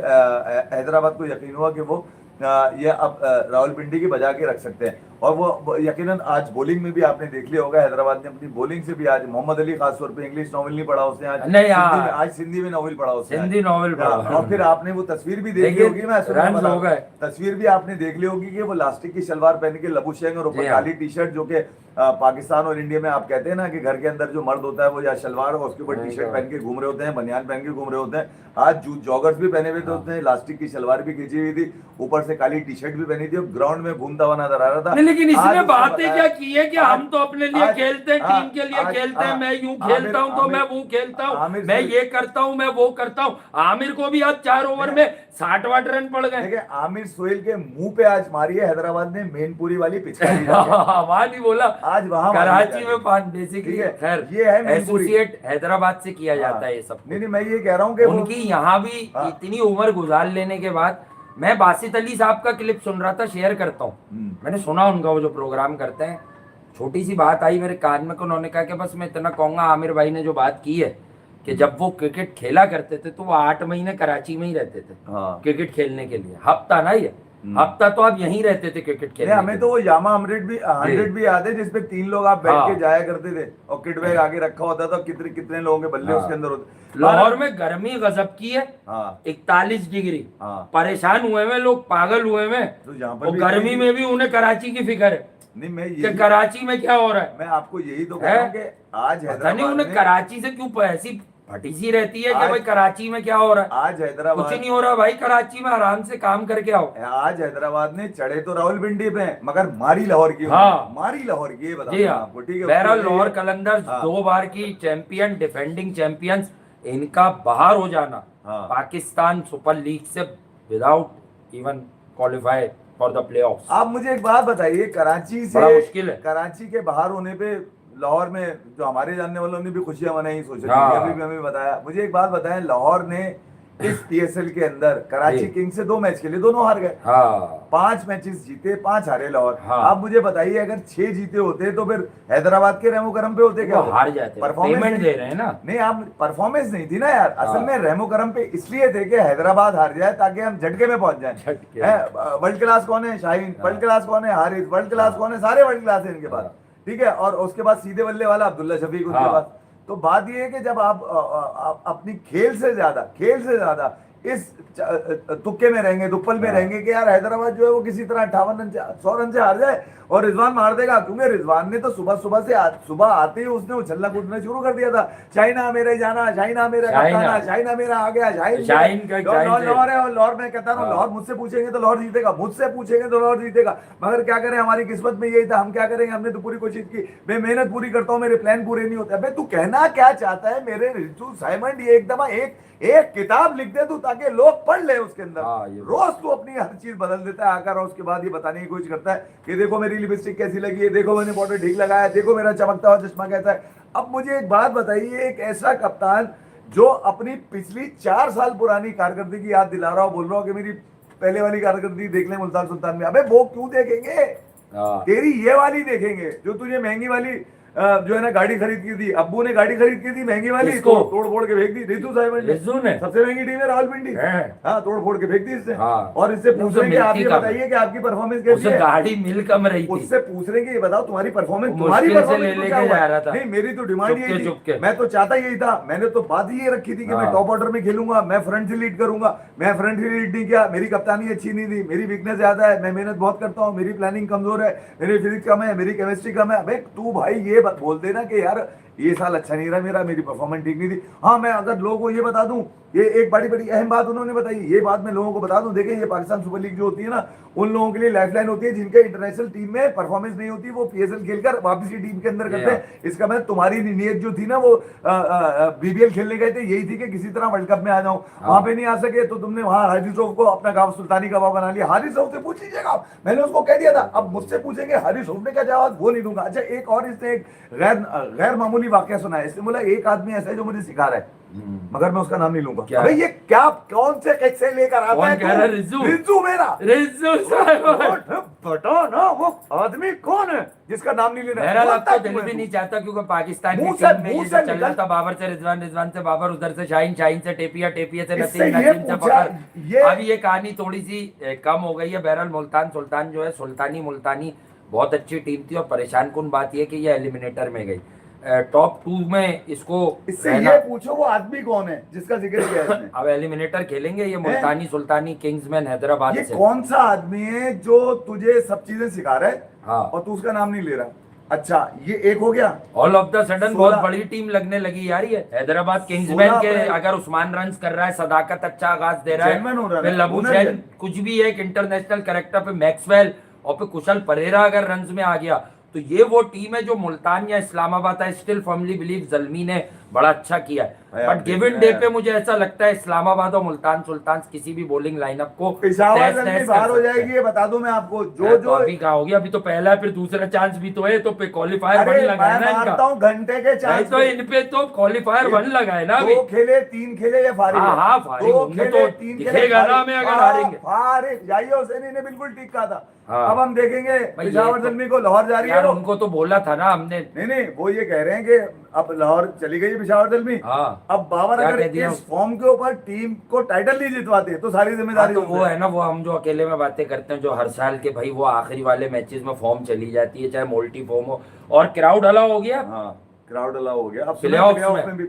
[SPEAKER 1] हैदराबाद को यकीन हुआ कि वो ये अब रावलपिंडी की बजा के रख सकते हैं। और वो यकीनन आज बॉलिंग में भी आपने देख लिया होगा, हैदराबाद ने अपनी बॉलिंग से भी आज मोहम्मद अली खास तौर पे इंग्लिश नॉवल नहीं पढ़ा उसने, आज
[SPEAKER 2] नहीं,
[SPEAKER 1] सिंधी में,
[SPEAKER 2] हाँ।
[SPEAKER 1] आज सिंधी में नॉवल पढ़ा उसने,
[SPEAKER 2] हिंदी नॉवेल
[SPEAKER 1] हाँ,
[SPEAKER 2] पढ़ा।
[SPEAKER 1] और फिर आपने वो तस्वीर भी देखी
[SPEAKER 2] देखिए,
[SPEAKER 1] होगी, मैं सुनने
[SPEAKER 2] रन
[SPEAKER 1] वाला
[SPEAKER 2] हो गए।
[SPEAKER 1] तस्वीर भी आपने देख ली होगी कि वो लास्टिक की शलवार पहन के लबू शेंग और ऊपर
[SPEAKER 2] जी हाँ।
[SPEAKER 1] काली टी शर्ट, जो कि पाकिस्तान और इंडिया में आप कहते हैं ना कि घर के अंदर जो मर्द होता है वो या शलवार और उसके ऊपर टी शर्ट पहन के घूम रहे होते हैं, बनियान पहन के घूम रहे होते हैं, आज जॉगर्स भी पहने हुए थे उसने, लास्टिक की शलवार भी खींची हुई थी, ऊपर से काली टी शर्ट भी पहनी थी, और ग्राउंड में घूमता हुआ नजर आ रहा था।
[SPEAKER 2] नहीं, लेकिन
[SPEAKER 1] आज
[SPEAKER 2] इसने
[SPEAKER 1] उसने
[SPEAKER 2] बातें
[SPEAKER 1] बताया-
[SPEAKER 2] क्या की है कि हम तो अपने लिए
[SPEAKER 1] आज-
[SPEAKER 2] खेलते हैं,
[SPEAKER 1] हाँ,
[SPEAKER 2] टीम के लिए
[SPEAKER 1] आज-
[SPEAKER 2] खेलते हैं,
[SPEAKER 1] हाँ,
[SPEAKER 2] मैं यूं
[SPEAKER 1] आमिर-
[SPEAKER 2] खेलता हूं तो
[SPEAKER 1] आमिर-
[SPEAKER 2] मैं वो खेलता हूं,
[SPEAKER 1] आमिर
[SPEAKER 2] मैं
[SPEAKER 1] से-
[SPEAKER 2] ये करता हूं, मैं वो करता हूं। आमिर को भी आज 4 ओवर में 60 रन पड़ गए।
[SPEAKER 1] देखिए आमिर सोहेल के मुंह पे आज मारी है हैदराबाद ने मेनपुरी वाली पिचकारी जाके।
[SPEAKER 2] वहां नहीं बोला,
[SPEAKER 1] आज वहां
[SPEAKER 2] कराची में बेसिकली।
[SPEAKER 1] ठीक है,
[SPEAKER 2] खैर,
[SPEAKER 1] ये है मैनपुरी।
[SPEAKER 2] एसोसिएट हैदराबाद से किया
[SPEAKER 1] हाँ।
[SPEAKER 2] जाता है ये सब।
[SPEAKER 1] नहीं मैं ये कह रहा हूँ कि
[SPEAKER 2] उनकी यहाँ भी
[SPEAKER 1] हाँ।
[SPEAKER 2] इतनी उम्र गुजार लेने के बाद, मैं बासित अली साहब का क्लिप सुन रहा था, शेयर करता हूँ। मैंने सुना उनका वो जो प्रोग्राम करते हैं, छोटी सी बात आई मेरे कान में, उन्होंने कहा कि बस मैं इतना कहूंगा, आमिर भाई ने जो बात की है कि जब वो क्रिकेट खेला करते थे तो वो 8 महीने कराची में ही रहते थे
[SPEAKER 1] हाँ।
[SPEAKER 2] क्रिकेट खेलने के लिए। हफ्ता ना, ये हफ्ता तो आप यहीं रहते थे क्रिकेट खेलने
[SPEAKER 1] नहीं, हमें
[SPEAKER 2] के
[SPEAKER 1] तो
[SPEAKER 2] लिए।
[SPEAKER 1] वो यामा 100 भी याद है जिसपे 3 लोग आप बैठ
[SPEAKER 2] हाँ।
[SPEAKER 1] के जाया करते थे और किट बैग आगे रखा होता था, कितने कितने लोगों के बल्ले
[SPEAKER 2] हाँ।
[SPEAKER 1] उसके अंदर होते।
[SPEAKER 2] लाहौर में गर्मी गजब की है,
[SPEAKER 1] हाँ
[SPEAKER 2] 41 डिग्री।
[SPEAKER 1] हाँ।
[SPEAKER 2] परेशान हुए में लोग, पागल हुए में।
[SPEAKER 1] तो यहाँ पर
[SPEAKER 2] और
[SPEAKER 1] भी
[SPEAKER 2] गर्मी में भी उन्हें कराची की फिक्र है
[SPEAKER 1] नहीं मैं
[SPEAKER 2] कि
[SPEAKER 1] यही
[SPEAKER 2] कराची में क्या हो रहा है।
[SPEAKER 1] मैं आपको यही तो कह रहा हूँ कि आज
[SPEAKER 2] पता नहीं
[SPEAKER 1] हैदराबाद
[SPEAKER 2] उन्हें
[SPEAKER 1] में
[SPEAKER 2] कराची से क्यों ऐसी फटी सी रहती है कि
[SPEAKER 1] आज-
[SPEAKER 2] भाई कराची में क्या हो रहा है।
[SPEAKER 1] आज
[SPEAKER 2] कुछ
[SPEAKER 1] हैदराबाद
[SPEAKER 2] नहीं हो रहा भाई, कराची में आराम से काम करके आओ।
[SPEAKER 1] आज हैदराबाद ने चढ़े तो रावलपिंडी पे हैं, मगर मारी लाहौर की
[SPEAKER 2] हाँ।
[SPEAKER 1] उन्होंने, मारी लाहौर की, ये बता
[SPEAKER 2] जी
[SPEAKER 1] दूं
[SPEAKER 2] हाँ,
[SPEAKER 1] आपको, ठीक है।
[SPEAKER 2] बहरहाल
[SPEAKER 1] उसके
[SPEAKER 2] लाहौर
[SPEAKER 1] लिए-
[SPEAKER 2] कलंदर्स
[SPEAKER 1] हाँ।
[SPEAKER 2] 2 बार की चैंपियन, डिफेंडिंग चैंपियंस, इनका बाहर हो जाना
[SPEAKER 1] हाँ।
[SPEAKER 2] पाकिस्तान सुपर लीग से without even qualify for the playoffs.
[SPEAKER 1] आप मुझे एक बात बताइए, कराची
[SPEAKER 2] बड़ा
[SPEAKER 1] से
[SPEAKER 2] मुश्किल है।
[SPEAKER 1] कराची के बाहर होने पे लाहौर में जो हमारे जानने वालों ने भी खुशियां मनाई, सोशल
[SPEAKER 2] हाँ।
[SPEAKER 1] मीडिया पे भी हमें बताया। मुझे एक बात बताएं, लाहौर ने इस पीएसएल के अंदर कराची
[SPEAKER 2] जी।
[SPEAKER 1] किंग्स से 2 मैच खेले, दोनों हार गए।
[SPEAKER 2] हाँ
[SPEAKER 1] 5 मैचेस जीते, 5 हारे लाहौर।
[SPEAKER 2] हाँ।
[SPEAKER 1] आप मुझे बताइए, अगर 6 जीते होते तो फिर हैदराबाद के रेमो करम पे होते क्या?
[SPEAKER 2] वो हार जाते,
[SPEAKER 1] परफॉर्मेंस
[SPEAKER 2] पेमेंट
[SPEAKER 1] नहीं-
[SPEAKER 2] दे रहे हैं ना।
[SPEAKER 1] नहीं, आप परफॉर्मेंस नहीं थी ना यार। असल
[SPEAKER 2] हाँ।
[SPEAKER 1] में रेमो करम पे इसलिए थे कि हैदराबाद हार जाए ताकि हम झटके में पहुंच जाएं।
[SPEAKER 2] झटके।
[SPEAKER 1] वर्ल्ड क्लास कौन है? शाहीन।
[SPEAKER 2] हाँ।
[SPEAKER 1] वर्ल्ड क्लास कौन है? हारिस। वर्ल्ड क्लास
[SPEAKER 2] हाँ।
[SPEAKER 1] कौन है? सारे वर्ल्ड क्लास है इनके पास,
[SPEAKER 2] हाँ।
[SPEAKER 1] ठीक है। और उसके बाद सीधे बल्ले वाला अब्दुल्ला शफीक उनके
[SPEAKER 2] हाँ।
[SPEAKER 1] पास। तो बात ये है कि जब आप अपनी खेल से ज्यादा इस तुक्के में रहेंगे, दुप्पल में
[SPEAKER 2] हाँ।
[SPEAKER 1] रहेंगे कि यार हैदराबाद जो है वो किसी तरह 58 रन 100 रन से हार जाए और रिजवान मार देगा, क्योंकि रिजवान ने तो सुबह आते ही उसने उछलना कूदना शुरू कर दिया था। शाइना मेरे जाना, शाइना मेरा
[SPEAKER 2] शाइना।
[SPEAKER 1] कप्ताना, शाइना मेरा आ गया,
[SPEAKER 2] शाहीन का
[SPEAKER 1] शाहिन
[SPEAKER 2] शाहीन से-
[SPEAKER 1] लाहौर है। और लाहौर में कहता हूँ,
[SPEAKER 2] हाँ।
[SPEAKER 1] लाहौर मुझसे पूछेंगे तो लाहौर जीतेगा, मुझसे पूछेंगे तो लाहौर जीतेगा। मगर क्या करें, हमारी किस्मत में यही था। हम क्या करेंगे, हमने तो पूरी कोशिश की, मैं मेहनत पूरी करता हूँ, मेरे प्लान पूरे नहीं होते। अबे तू कहना क्या चाहता है मेरे रितु साइमंड? ये एकदम एक किताब लिख दे तू, ताकि लोग पढ़ ले उसके अंदर।
[SPEAKER 2] हाँ, ये
[SPEAKER 1] रोज तू अपनी हर चीज बदल देता है आकर, और उसके बाद ये बताने की कोशिश करता है कि देखो मेरी लिपस्टिक कैसी लगी है, देखो मैंने पाउडर ठीक लगाया, देखो मेरा चमकता हुआ चश्मा कैसा है। अब मुझे एक बात बताइए, एक ऐसा कप्तान जो अपनी पिछली 4 साल पुरानी कारकर्दगी की याद दिला रहा हो, बोल रहा हो कि मेरी पहले वाली कारकर्दगी देख ले मुल्तान सुल्तान में। अबे वो क्यों देखेंगे?
[SPEAKER 2] हाँ।
[SPEAKER 1] तेरी ये वाली देखेंगे जो तुझे महंगी वाली जो है ना गाड़ी खरीद की थी, अब्बू ने गाड़ी खरीद की थी महंगी वाली,
[SPEAKER 2] किसको?
[SPEAKER 1] तोड़ फोड़ के फेंक दी रितु साइमंड ने।
[SPEAKER 2] रिजू ने।
[SPEAKER 1] सबसे महंगी टीम है रावलपिंडी,
[SPEAKER 2] है।
[SPEAKER 1] हाँ, तोड़ फोड़ के फेंक दी इसने।
[SPEAKER 2] हाँ।
[SPEAKER 1] और इससे
[SPEAKER 2] उसे
[SPEAKER 1] पूछ रहे हैं कि आप
[SPEAKER 2] मिलती
[SPEAKER 1] ये
[SPEAKER 2] कम
[SPEAKER 1] बताइए कि आपकी परफॉर्मेंस कैसी
[SPEAKER 2] उसे
[SPEAKER 1] है।
[SPEAKER 2] गाड़ी मिल कम रही थी।
[SPEAKER 1] उससे पूछ रहे हैं कि ये बताओ तुम्हारी परफॉर्मेंस,
[SPEAKER 2] वो
[SPEAKER 1] तुम्हारी
[SPEAKER 2] मुश्किल से
[SPEAKER 1] परफॉर्मेंस
[SPEAKER 2] ले
[SPEAKER 1] को क्या
[SPEAKER 2] लेके
[SPEAKER 1] हुआ?
[SPEAKER 2] जा रहा था।
[SPEAKER 1] नहीं, मेरी तो डिमांड यही
[SPEAKER 2] चुपके।
[SPEAKER 1] थी, मैं तो चाहता यही था, मैंने तो बात ही ये रखी थी कि मैं
[SPEAKER 2] हाँ।
[SPEAKER 1] टॉप ऑर्डर में खेलूंगा, मैं फ्रंट से लीड करूंगा। मैं फ्रंट से लीड नहीं किया, मेरी कप्तानी अच्छी नहीं थी, मेरी वीकनेस ज्यादा है, मैं मेहनत बहुत करता हूँ, मेरी प्लानिंग कमजोर है, मेरी फिजिक्स कम है, मेरी केमिस्ट्री कम है। अबे तू भाई ये बोल देना कि यार ये साल अच्छा नहीं रहा मेरा, मेरी परफॉर्मेंस ठीक नहीं थी। हाँ, मैं अगर लोगों को ये बता दूं, ये एक बड़ी अहम बात उन्होंने बताई, ये बात मैं लोगों को बता दूं। देखिए, ये पाकिस्तान सुपर लीग जो होती है ना, उन लोगों के लिए लाइफलाइन होती है जिनके इंटरनेशनल टीम में परफॉर्मेंस नहीं होती, वो पीएसएल खेलकर वापस की टीम के अंदर करते हैं। इसका मतलब तुम्हारी नीयत जो थी ना, वो बीबीएल खेलने गए थे, यही थी कि किसी तरह वर्ल्ड कप में आ जाऊं। वहां पे नहीं आ सके तो तुमने वहां हारिस रऊफ को अपना गांव सुल्तानी का गांव बना लिया। हारिस रऊफ से पूछ लीजिएगा, मैंने उसको कह दिया था। अब मुझसे पूछेंगे हारिस रऊफ ने क्या जवाब, वो नहीं दूंगा। अच्छा, एक और इसने एक गैर मामूली वाकया सुना है। इसने बोला एक आदमी ऐसा है जो मुझे सिखा रहा है, मगर मैं उसका नाम नहीं लूंगा।
[SPEAKER 2] क्या?
[SPEAKER 1] अबे ये क्या, कौन से किस्से लेकर आता
[SPEAKER 2] कौन
[SPEAKER 1] है
[SPEAKER 2] कह रहा है? रिजू।
[SPEAKER 1] रिजू मेरा
[SPEAKER 2] रिजू साहब।
[SPEAKER 1] बता ना वो आदमी कौन है जिसका नाम नहीं लेना।
[SPEAKER 2] बहरहाल अब तो
[SPEAKER 1] बोलता
[SPEAKER 2] दिल
[SPEAKER 1] क्यों है
[SPEAKER 2] भी
[SPEAKER 1] तू?
[SPEAKER 2] नहीं चाहता, क्योंकि पाकिस्तान की
[SPEAKER 1] मुंह से-
[SPEAKER 2] टीम में ये
[SPEAKER 1] मुंह
[SPEAKER 2] जो
[SPEAKER 1] से
[SPEAKER 2] चल रहा
[SPEAKER 1] निकल-
[SPEAKER 2] था, बाबर से रिजवान, रिजवान से बाबर, उधर से शाहीन, शाहीन से टेपिया, टेपिया से
[SPEAKER 1] इससे
[SPEAKER 2] नसीम,
[SPEAKER 1] ये
[SPEAKER 2] नसीम से
[SPEAKER 1] पूछा-
[SPEAKER 2] फकर।
[SPEAKER 1] ये-
[SPEAKER 2] अब ये कहानी थोड़ी सी कम हो गई है। बहरहाल मुल्तान सुल्तान जो है, सुल्तानी मुल्तानी बहुत अच्छी टीम थी, और परेशान कुन बात यह कि ये एलिमिनेटर में गई। टॉप 2 में इसको
[SPEAKER 1] इससे
[SPEAKER 2] रहना।
[SPEAKER 1] ये पूछो वो आदमी कौन है जिसका जिक्र किया है इसने?
[SPEAKER 2] अब एलिमिनेटर खेलेंगे ये मुल्तानी सुल्तानी किंग्समैन हैदराबाद
[SPEAKER 1] ये
[SPEAKER 2] से।
[SPEAKER 1] कौन सा आदमी है जो तुझे सब चीजें सिखा रहा है
[SPEAKER 2] हाँ।
[SPEAKER 1] और तू उसका नाम नहीं ले रहा? अच्छा, ये एक हो गया।
[SPEAKER 2] ऑल ऑफ द सडन बहुत
[SPEAKER 1] 16
[SPEAKER 2] बड़ी टीम लगने लगी यार ये हैदराबाद किंग्समैन
[SPEAKER 1] 16
[SPEAKER 2] के।
[SPEAKER 1] अप्रैल।
[SPEAKER 2] अगर उस्मान रन्स कर रहा है, सदाकत अच्छा आगाज दे रहा
[SPEAKER 1] Genuine हो रहा
[SPEAKER 2] है,
[SPEAKER 1] है
[SPEAKER 2] फिर
[SPEAKER 1] ना,
[SPEAKER 2] लबू
[SPEAKER 1] winner
[SPEAKER 2] जैन
[SPEAKER 1] है।
[SPEAKER 2] कुछ भी है, एक इंटरनेशनल कैरेक्टर पे मैक्सवेल और पे कुशल परेरा अगर रन्स में आ गया, तो ये वो टीम है जो मुल्तान या इस्लामाबाद है। स्टिल फर्मली बिलीव जल्मी ने बड़ा अच्छा किया है,
[SPEAKER 1] यार,
[SPEAKER 2] बट गिवन डे पे मुझे ऐसा लगता है इस्लामाबाद और मुल्तान सुल्तान किसी भी बॉलिंग लाइनअप को
[SPEAKER 1] पेशावर
[SPEAKER 2] तहस
[SPEAKER 1] जल्दी
[SPEAKER 2] नहस
[SPEAKER 1] बाहर
[SPEAKER 2] कर
[SPEAKER 1] हो
[SPEAKER 2] सकते हैं।
[SPEAKER 1] जाएगी, ये बता दूं मैं आपको। जो
[SPEAKER 2] तो
[SPEAKER 1] जो
[SPEAKER 2] अभी कहा हो गया, अभी तो पहला है, फिर दूसरा चांस भी तो है, तो पे क्वालिफायर वन
[SPEAKER 1] अरे
[SPEAKER 2] लगा है
[SPEAKER 1] मैं
[SPEAKER 2] ना
[SPEAKER 1] मारता
[SPEAKER 2] इनका।
[SPEAKER 1] हूं घंटे के
[SPEAKER 2] नहीं
[SPEAKER 1] चांस
[SPEAKER 2] तो इन पे तो क्वालिफायर वन लगा है ना अभी।
[SPEAKER 1] 2 खेले 3 खेले ये फारिग
[SPEAKER 2] हाँ,
[SPEAKER 1] है।
[SPEAKER 2] हाँ, फारिग
[SPEAKER 1] 2
[SPEAKER 2] होंगे
[SPEAKER 1] खेले
[SPEAKER 2] तो
[SPEAKER 1] 3
[SPEAKER 2] दिखेगा
[SPEAKER 1] खेले
[SPEAKER 2] ना हमें अगर
[SPEAKER 1] फारिग।
[SPEAKER 2] हारेंगे।
[SPEAKER 1] फारिग याहिया हुसैनी ने बिल्कुल ठीक कहा था।
[SPEAKER 2] हाँ।
[SPEAKER 1] अब हम देखेंगे
[SPEAKER 2] भाई ये
[SPEAKER 1] पेशावर
[SPEAKER 2] तो-
[SPEAKER 1] जल्मी को लाहौर जा रही है
[SPEAKER 2] यार
[SPEAKER 1] वो।
[SPEAKER 2] उनको तो बोला था ना हमने।
[SPEAKER 1] नहीं नहीं, वो ये कह रहे हैं कि अब लाहौर चली गई है पेशावर जल्मी।
[SPEAKER 2] हाँ।
[SPEAKER 1] अब बाबर
[SPEAKER 2] क्या
[SPEAKER 1] अगर
[SPEAKER 2] कह दिया?
[SPEAKER 1] इस फॉर्म के ऊपर टीम को टाइटल नहीं जितवाते तो सारी
[SPEAKER 2] हाँ,
[SPEAKER 1] जिम्मेदारी
[SPEAKER 2] तो
[SPEAKER 1] उन
[SPEAKER 2] वो
[SPEAKER 1] पे।
[SPEAKER 2] है ना, वो हम जो अकेले में बातें करते हैं, जो हर साल के भाई वो आखिरी वाले मैचेस में फॉर्म चली जाती है, चाहे मोल्टी फॉर्म हो, और क्राउड अलाउ हो गया।
[SPEAKER 1] हाँ, क्राउड अलाउ हो गया। अब
[SPEAKER 2] प्लेऑफ्स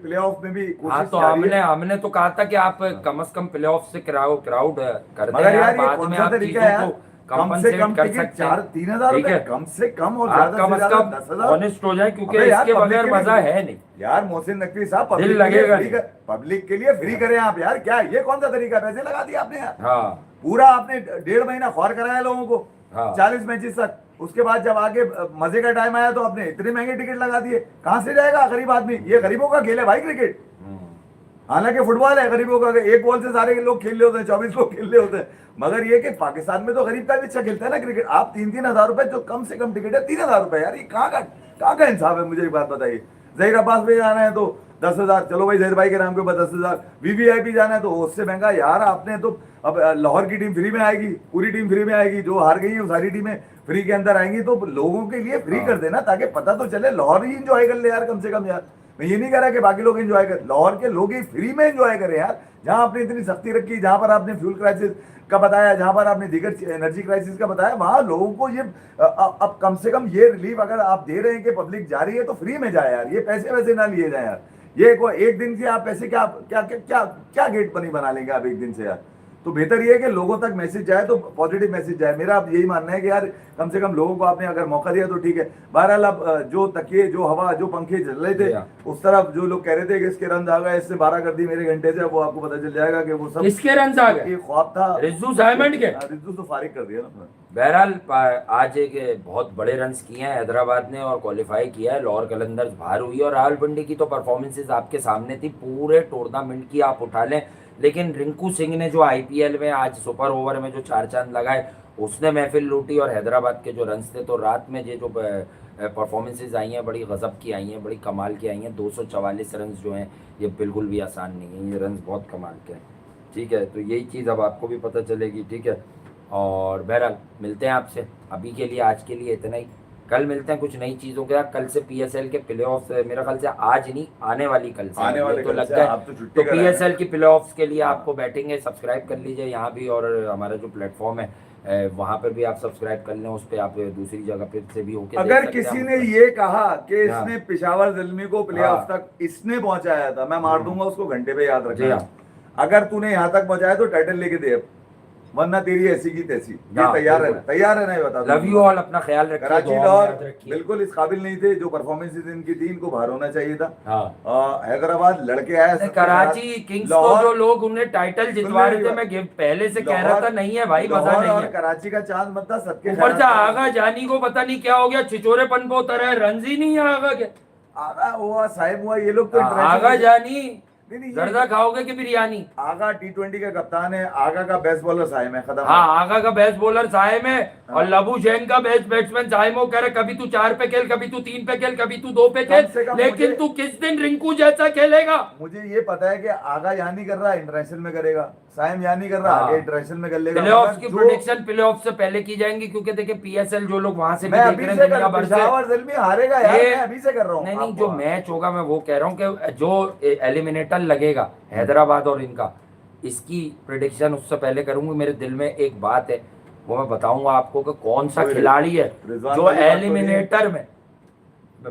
[SPEAKER 1] प्लेऑफ में भी
[SPEAKER 2] हाँ,
[SPEAKER 1] कोशिश
[SPEAKER 2] तो
[SPEAKER 1] जारी है।
[SPEAKER 2] हमने तो कहा था कि आप कम से कम प्लेऑफ से क्राउड कर दें
[SPEAKER 1] मगर यार ये
[SPEAKER 2] बाद
[SPEAKER 1] कौन
[SPEAKER 2] में
[SPEAKER 1] सा
[SPEAKER 2] आप
[SPEAKER 1] तरीका है
[SPEAKER 2] चीजों
[SPEAKER 1] यार?
[SPEAKER 2] को
[SPEAKER 1] कम से कम
[SPEAKER 2] कंपनसेट कर
[SPEAKER 1] टिकट
[SPEAKER 2] सकते हैं।
[SPEAKER 1] 4-3 हजार
[SPEAKER 2] ठीक
[SPEAKER 1] रुपए
[SPEAKER 2] है,
[SPEAKER 1] कम से कम, और
[SPEAKER 2] आप
[SPEAKER 1] ज्यादा
[SPEAKER 2] कम
[SPEAKER 1] से
[SPEAKER 2] से
[SPEAKER 1] ज्यादा
[SPEAKER 2] कम
[SPEAKER 1] 10,000।
[SPEAKER 2] ऑनेस्ट हो जाए, क्योंकि
[SPEAKER 1] अबे यार,
[SPEAKER 2] इसके
[SPEAKER 1] पब्लिक
[SPEAKER 2] बगैर
[SPEAKER 1] के लिए
[SPEAKER 2] मजा है नहीं
[SPEAKER 1] यार। मोहसिन नकवी साहब,
[SPEAKER 2] दिल
[SPEAKER 1] पब्लिक के लिए
[SPEAKER 2] लगेगा
[SPEAKER 1] फ्री
[SPEAKER 2] नहीं।
[SPEAKER 1] पब्लिक के लिए फ्री करें आप यार। क्या ये कौन सा तरीका? पैसे लगा दिए आपने यार।
[SPEAKER 2] हाँ।
[SPEAKER 1] पूरा आपने 1.5 महीना ख्वार कराया लोगों को।
[SPEAKER 2] हाँ।
[SPEAKER 1] 40 मैचेस तक। उसके बाद जब आगे मजे का टाइम आया तो आपने इतने महंगे टिकट लगा दिए। कहां से जाएगा गरीब आदमी? ये गरीबों का खेल है भाई क्रिकेट। हालांकि फुटबॉल है गरीबों का, एक बॉल से सारे लोग खेल रहे होते हैं, 24 लोग खेल रहे होते हैं। मगर ये कि पाकिस्तान में तो गरीब का भी अच्छा खेलता है ना क्रिकेट। आप 3-3 हजार रुपए, जो कम से कम टिकट है 3,000 रुपए यार। ये कहाँ का इंसाफ है? मुझे एक बात बताइए। जहीर अब्बास में जाना है तो 10,000, चलो भाई जहीर भाई के नाम के ऊपर 10,000। वीवीआईपी जाना है तो उससे महंगा यार। आपने तो अब लाहौर की टीम फ्री में आएगी, पूरी टीम फ्री में आएगी, जो हार गई है वो सारी टीमें फ्री के अंदर आएंगी। तो लोगों के लिए फ्री कर देना, ताकि पता तो चले लाहौर ही इंजॉय कर ले यार कम से कम यार। मैं ये नहीं कह रहा कि बाकी लोग एंजॉय करें, लाहौर के लोग ही फ्री में एंजॉय करें यार। जहां आपने इतनी सख्ती रखी, जहां पर आपने फ्यूल क्राइसिस का बताया, जहां पर आपने दीगर एनर्जी क्राइसिस का बताया, वहां लोगों को ये अब कम से कम ये रिलीफ अगर आप दे रहे हैं कि पब्लिक जा रही है तो फ्री में जाए यार। ये पैसे वैसे ना लिए जाए यार। ये एक दिन से आप पैसे क्या क्या क्या क्या, क्या गेट बनी बना लेंगे आप एक दिन से यार? तो बेहतर ये है कि लोगों तक मैसेज जाए, तो पॉजिटिव मैसेज जाए। मेरा अब यही मानना है कि यार कम से कम लोगों को आपने अगर मौका दिया तो ठीक है। बहरहाल अब जो तकिए, जो हवा, जो पंखे चल रहे थे उस तरफ जो लोग कह रहे थे कि इसके रन आ गए, इससे 12 कर दी मेरे घंटे से, वो आपको पता चल जाएगा कि वो सब
[SPEAKER 2] इसके रन आ गए।
[SPEAKER 1] ये ख्वाब था।
[SPEAKER 2] रिजू डायमंड के
[SPEAKER 1] रिजू तो फारिग कर दिया ना।
[SPEAKER 2] बहरहाल आज एक बहुत बड़े रन्स किए हैं हैदराबाद ने और क्वालिफाई किया है। लाहौर कलंदर्स बाहर हुई और रावलपिंडी की तो परफॉर्मेंसेज आपके सामने थी। पूरे टूर्नामेंट की आप उठा लें, लेकिन रिंकू सिंह ने जो आईपीएल में आज सुपर ओवर में जो 4 चांद लगाए, उसने महफिल लूटी। और हैदराबाद के जो रन्स थे, तो रात में ये जो परफॉर्मेंसेज आई हैं बड़ी गजब की आई हैं, बड़ी कमाल की आई हैं। 244 रन्स जो हैं ये बिल्कुल भी आसान नहीं है, ये रन्स बहुत कमाल के हैं। ठीक है, तो यही चीज़ अब आपको भी पता चलेगी। ठीक है, और बहरहाल मिलते हैं आपसे। अभी के लिए, आज के लिए इतना ही। कल मिलते हैं कुछ नई चीज़ों के साथ। कल से पीएसएल के प्लेऑफ्स, मेरा ख्याल से आज नहीं, आने वाली कल से,
[SPEAKER 1] आने वाले
[SPEAKER 2] तो
[SPEAKER 1] कल से,
[SPEAKER 2] लगता है।
[SPEAKER 1] आप तो छुट्टी
[SPEAKER 2] तो
[SPEAKER 1] कर रहे हैं।
[SPEAKER 2] पीएसएल की प्लेऑफ्स के लिए
[SPEAKER 1] हाँ।
[SPEAKER 2] आपको बैठेंगे, सब्सक्राइब कर लीजिए यहाँ भी, और हमारा जो प्लेटफॉर्म है वहाँ पर भी आप सब्सक्राइब कर लें। उस पर आप दूसरी जगह फिर से भी होके
[SPEAKER 1] अगर किसी ने ये कहा कि
[SPEAKER 2] हाँ।
[SPEAKER 1] इसने पेशावर ज़ल्मी को प्लेऑफ तक इसने पहुंचाया था, मैं मार दूंगा उसको घंटे पे, याद
[SPEAKER 2] जी
[SPEAKER 1] रखना।
[SPEAKER 2] हाँ।
[SPEAKER 1] अगर तूने यहाँ तक पहुंचाया तो टाइटल लेके दे, वरना तेरी ऐसी की तैसी। ये
[SPEAKER 2] हाँ,
[SPEAKER 1] तैयार है
[SPEAKER 2] बिल्कुल।
[SPEAKER 1] ना? तैयार है ना? ये बता
[SPEAKER 2] लव यू ऑल, अपना ख्याल रखिए,
[SPEAKER 1] कराची
[SPEAKER 2] दुआ में
[SPEAKER 1] लाहौर
[SPEAKER 2] याद रखिए।
[SPEAKER 1] बिल्कुल इस काबिल नहीं थे। जो परफॉर्मेंसेज इनकी थी, इनको बाहर होना चाहिए था।
[SPEAKER 2] हाँ।
[SPEAKER 1] हैदराबाद लड़के आया सबके
[SPEAKER 2] कराची
[SPEAKER 1] साथ।
[SPEAKER 2] किंग्स को जो लोग उन्हें टाइटल जितवा रहे थे,
[SPEAKER 1] लाहौर-
[SPEAKER 2] मैं पहले से कह रहा था, नहीं है भाई, मजा
[SPEAKER 1] लाहौर
[SPEAKER 2] नहीं
[SPEAKER 1] और
[SPEAKER 2] है।
[SPEAKER 1] कराची का चांद मतलब सबके
[SPEAKER 2] ऊपर से
[SPEAKER 1] खैरात-
[SPEAKER 2] आगा जानी को पता नहीं क्या हो गया, छिचोरेपन पे उतर है, रंज ही नहीं है आगा के।
[SPEAKER 1] आगा हुआ, साहिब हुआ, ये लोग तो
[SPEAKER 2] आगा
[SPEAKER 1] international-
[SPEAKER 2] जानी
[SPEAKER 1] नहीं, नहीं, ये-
[SPEAKER 2] जर्दा खाओगे कि बिरयानी?
[SPEAKER 1] आगा T20 का कप्तान है, आगा का बेस्ट बॉलर साहिब है, खत्म।
[SPEAKER 2] हाँ, आगा का बेस्ट बॉलर साहिम है, और लबू जैन का बेस्ट बैट्समैन साहिम हो। कह रहे कभी तू 4 पे खेल, कभी तू 3 पे खेल, कभी तू 2 पे
[SPEAKER 1] कम से
[SPEAKER 2] खेल,
[SPEAKER 1] कम
[SPEAKER 2] लेकिन
[SPEAKER 1] मुझे-
[SPEAKER 2] तू किस दिन रिंकू जैसा खेलेगा?
[SPEAKER 1] मुझे ये पता है कि आगा यहाँ नहीं कर रहा, इंटरनेशनल में करेगा। साइम यहाँ नहीं कर रहा,
[SPEAKER 2] हाँ।
[SPEAKER 1] आगे इंटरनेशनल में कर लेगा।
[SPEAKER 2] प्लेऑफ्स
[SPEAKER 1] मगर
[SPEAKER 2] की
[SPEAKER 1] जो-
[SPEAKER 2] प्रेडिक्शन प्लेऑफ से पहले की जाएंगी, क्योंकि देखिए पीएसएल जो लोग वहां से भी
[SPEAKER 1] मैं
[SPEAKER 2] देख
[SPEAKER 1] अभी
[SPEAKER 2] रहे
[SPEAKER 1] से
[SPEAKER 2] हैं
[SPEAKER 1] कर
[SPEAKER 2] दुनिया भर से,
[SPEAKER 1] पेशावर ज़ल्मी हारेगा यार,
[SPEAKER 2] ये-
[SPEAKER 1] मैं अभी से कर रहा हूँ।
[SPEAKER 2] नहीं नहीं,
[SPEAKER 1] आपको-
[SPEAKER 2] जो मैच होगा मैं वो कह रहा हूँ कि जो एलिमिनेटर लगेगा हैदराबाद और इनका, इसकी प्रिडिक्शन उससे पहले करूंगी। मेरे दिल में एक बात है, वो मैं बताऊंगा आपको कि कौन सा
[SPEAKER 1] कोई
[SPEAKER 2] खिलाड़ी है
[SPEAKER 1] रिजवान
[SPEAKER 2] जो
[SPEAKER 1] वाली बात तो नहीं है।
[SPEAKER 2] एलिमिनेटर में,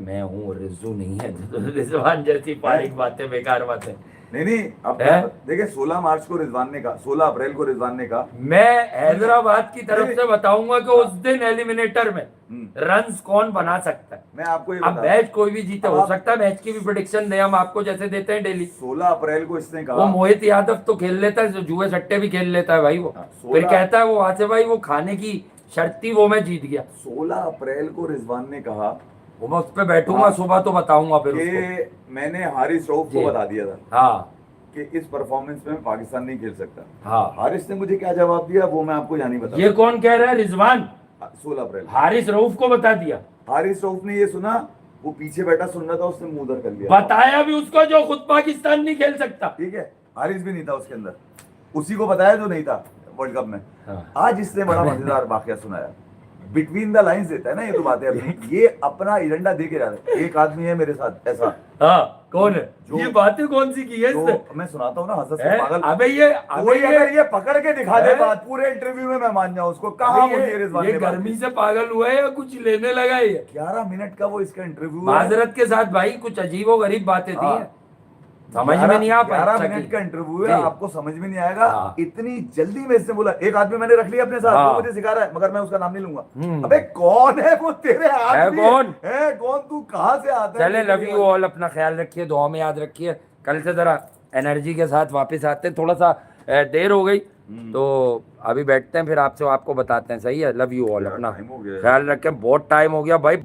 [SPEAKER 2] मैं हूँ रिजू नहीं है तो रिजवान जैसी फारिग बातें, बेकार बातें।
[SPEAKER 1] नहीं अब
[SPEAKER 2] है?
[SPEAKER 1] देखिए 16 मार्च को रिजवान ने कहा, 16 अप्रैल को रिजवान ने कहा,
[SPEAKER 2] मैं हैदराबाद की तरफ
[SPEAKER 1] नहीं,
[SPEAKER 2] से बताऊंगा कि उस दिन एलिमिनेटर में रन्स कौन बना सकता है।
[SPEAKER 1] मैं आपको ये
[SPEAKER 2] अब
[SPEAKER 1] बता
[SPEAKER 2] मैच कोई भी जीते,
[SPEAKER 1] अब
[SPEAKER 2] हो
[SPEAKER 1] आप-
[SPEAKER 2] सकता है मैच की भी प्रिडिक्शन दे हम आपको जैसे देते हैं डेली।
[SPEAKER 1] 16 अप्रैल को इसने
[SPEAKER 2] वो
[SPEAKER 1] कहा,
[SPEAKER 2] मोहित यादव तो खेल लेता है, जो जुए सट्टे भी खेल लेता है भाई वो।
[SPEAKER 1] हाँ,
[SPEAKER 2] फिर
[SPEAKER 1] 16
[SPEAKER 2] कहता है वो वहां से भाई वो खाने की शर्त थी, वो मैं जीत गया।
[SPEAKER 1] 16 अप्रैल को रिजवान ने कहा
[SPEAKER 2] वो मैं उस पर बैठूंगा
[SPEAKER 1] हाँ,
[SPEAKER 2] सुबह तो बताऊंगा फिर उसको।
[SPEAKER 1] कि मैंने हारिस रऊफ को
[SPEAKER 2] जी।
[SPEAKER 1] बता दिया था
[SPEAKER 2] हाँ
[SPEAKER 1] कि इस परफॉर्मेंस में पाकिस्तान नहीं खेल सकता।
[SPEAKER 2] हाँ,
[SPEAKER 1] हारिस ने मुझे क्या जवाब दिया वो मैं आपको यहाँ नहीं बता।
[SPEAKER 2] ये कौन कह रहा है? रिजवान
[SPEAKER 1] 16 अप्रैल
[SPEAKER 2] हारिस रऊफ को बता दिया।
[SPEAKER 1] हारिस रऊफ ने ये सुना, वो पीछे बैठा सुन रहा था, उसने मुंह उधर कर लिया।
[SPEAKER 2] बताया भी उसको जो खुद पाकिस्तान नहीं खेल सकता।
[SPEAKER 1] ठीक है, हारिस भी नहीं था उसके अंदर, उसी को बताया जो नहीं था वर्ल्ड कप में।
[SPEAKER 2] हाँ।
[SPEAKER 1] आज इसने बड़ा मजेदार वाकया सुनाया, बिटवीन द लाइंस देता है ना ये तो बातें अपनी, ये अपना एजेंडा दे के जा रहा है। एक आदमी है मेरे साथ ऐसा,
[SPEAKER 2] हाँ कौन है?
[SPEAKER 1] जो-
[SPEAKER 2] ये बातें कौन सी की है इसने?
[SPEAKER 1] तो मैं सुनाता हूँ ना, हंस
[SPEAKER 2] है?
[SPEAKER 1] पागल।
[SPEAKER 2] अबे ये
[SPEAKER 1] कोई अगर ये पकड़ के दिखा दे
[SPEAKER 2] है?
[SPEAKER 1] बात पूरे इंटरव्यू में, मैं मान जाऊं उसको। कहाँ बोली है रिजवान
[SPEAKER 2] ये
[SPEAKER 1] ने बात?
[SPEAKER 2] गर्मी से पागल हुआ है या कुछ लेने लगा है ये?
[SPEAKER 1] 11 मिनट का वो इसका इंटरव्यू है।
[SPEAKER 2] माजरत के साथ भाई कुछ अजीबो गरीब बातें थी,
[SPEAKER 1] हाँ।
[SPEAKER 2] समझ में नहीं आ पाई।
[SPEAKER 1] 11 मिनट का इंटरव्यू है,
[SPEAKER 2] जी।
[SPEAKER 1] आपको समझ में नहीं आएगा।
[SPEAKER 2] हाँ।
[SPEAKER 1] इतनी जल्दी में इसने बोला। एक आदमी मैंने रख लिया अपने साथ,
[SPEAKER 2] हाँ।
[SPEAKER 1] वो मुझे सिखा रहा है, मगर मैं उसका नाम नहीं लूंगा।
[SPEAKER 2] हम्म।
[SPEAKER 1] अबे कौन है वो तेरे हाथ
[SPEAKER 2] है
[SPEAKER 1] में?
[SPEAKER 2] कौन?
[SPEAKER 1] है कौन? तू कहाँ से आता है?
[SPEAKER 2] चले, लव यू ऑल, अपना ख्याल रखिए, दुआ में याद रखिए। कल से जरा एनर्जी के साथ वापस आते हैं, थोड़ा सा देर हो गई तो अभी बैठते हैं, फिर आपसे आपको बताते हैं। सही है, लव यू ऑल, अपना
[SPEAKER 1] टाइम हो गया है।
[SPEAKER 2] ख्याल रखें, बहुत टाइम हो गया भाई।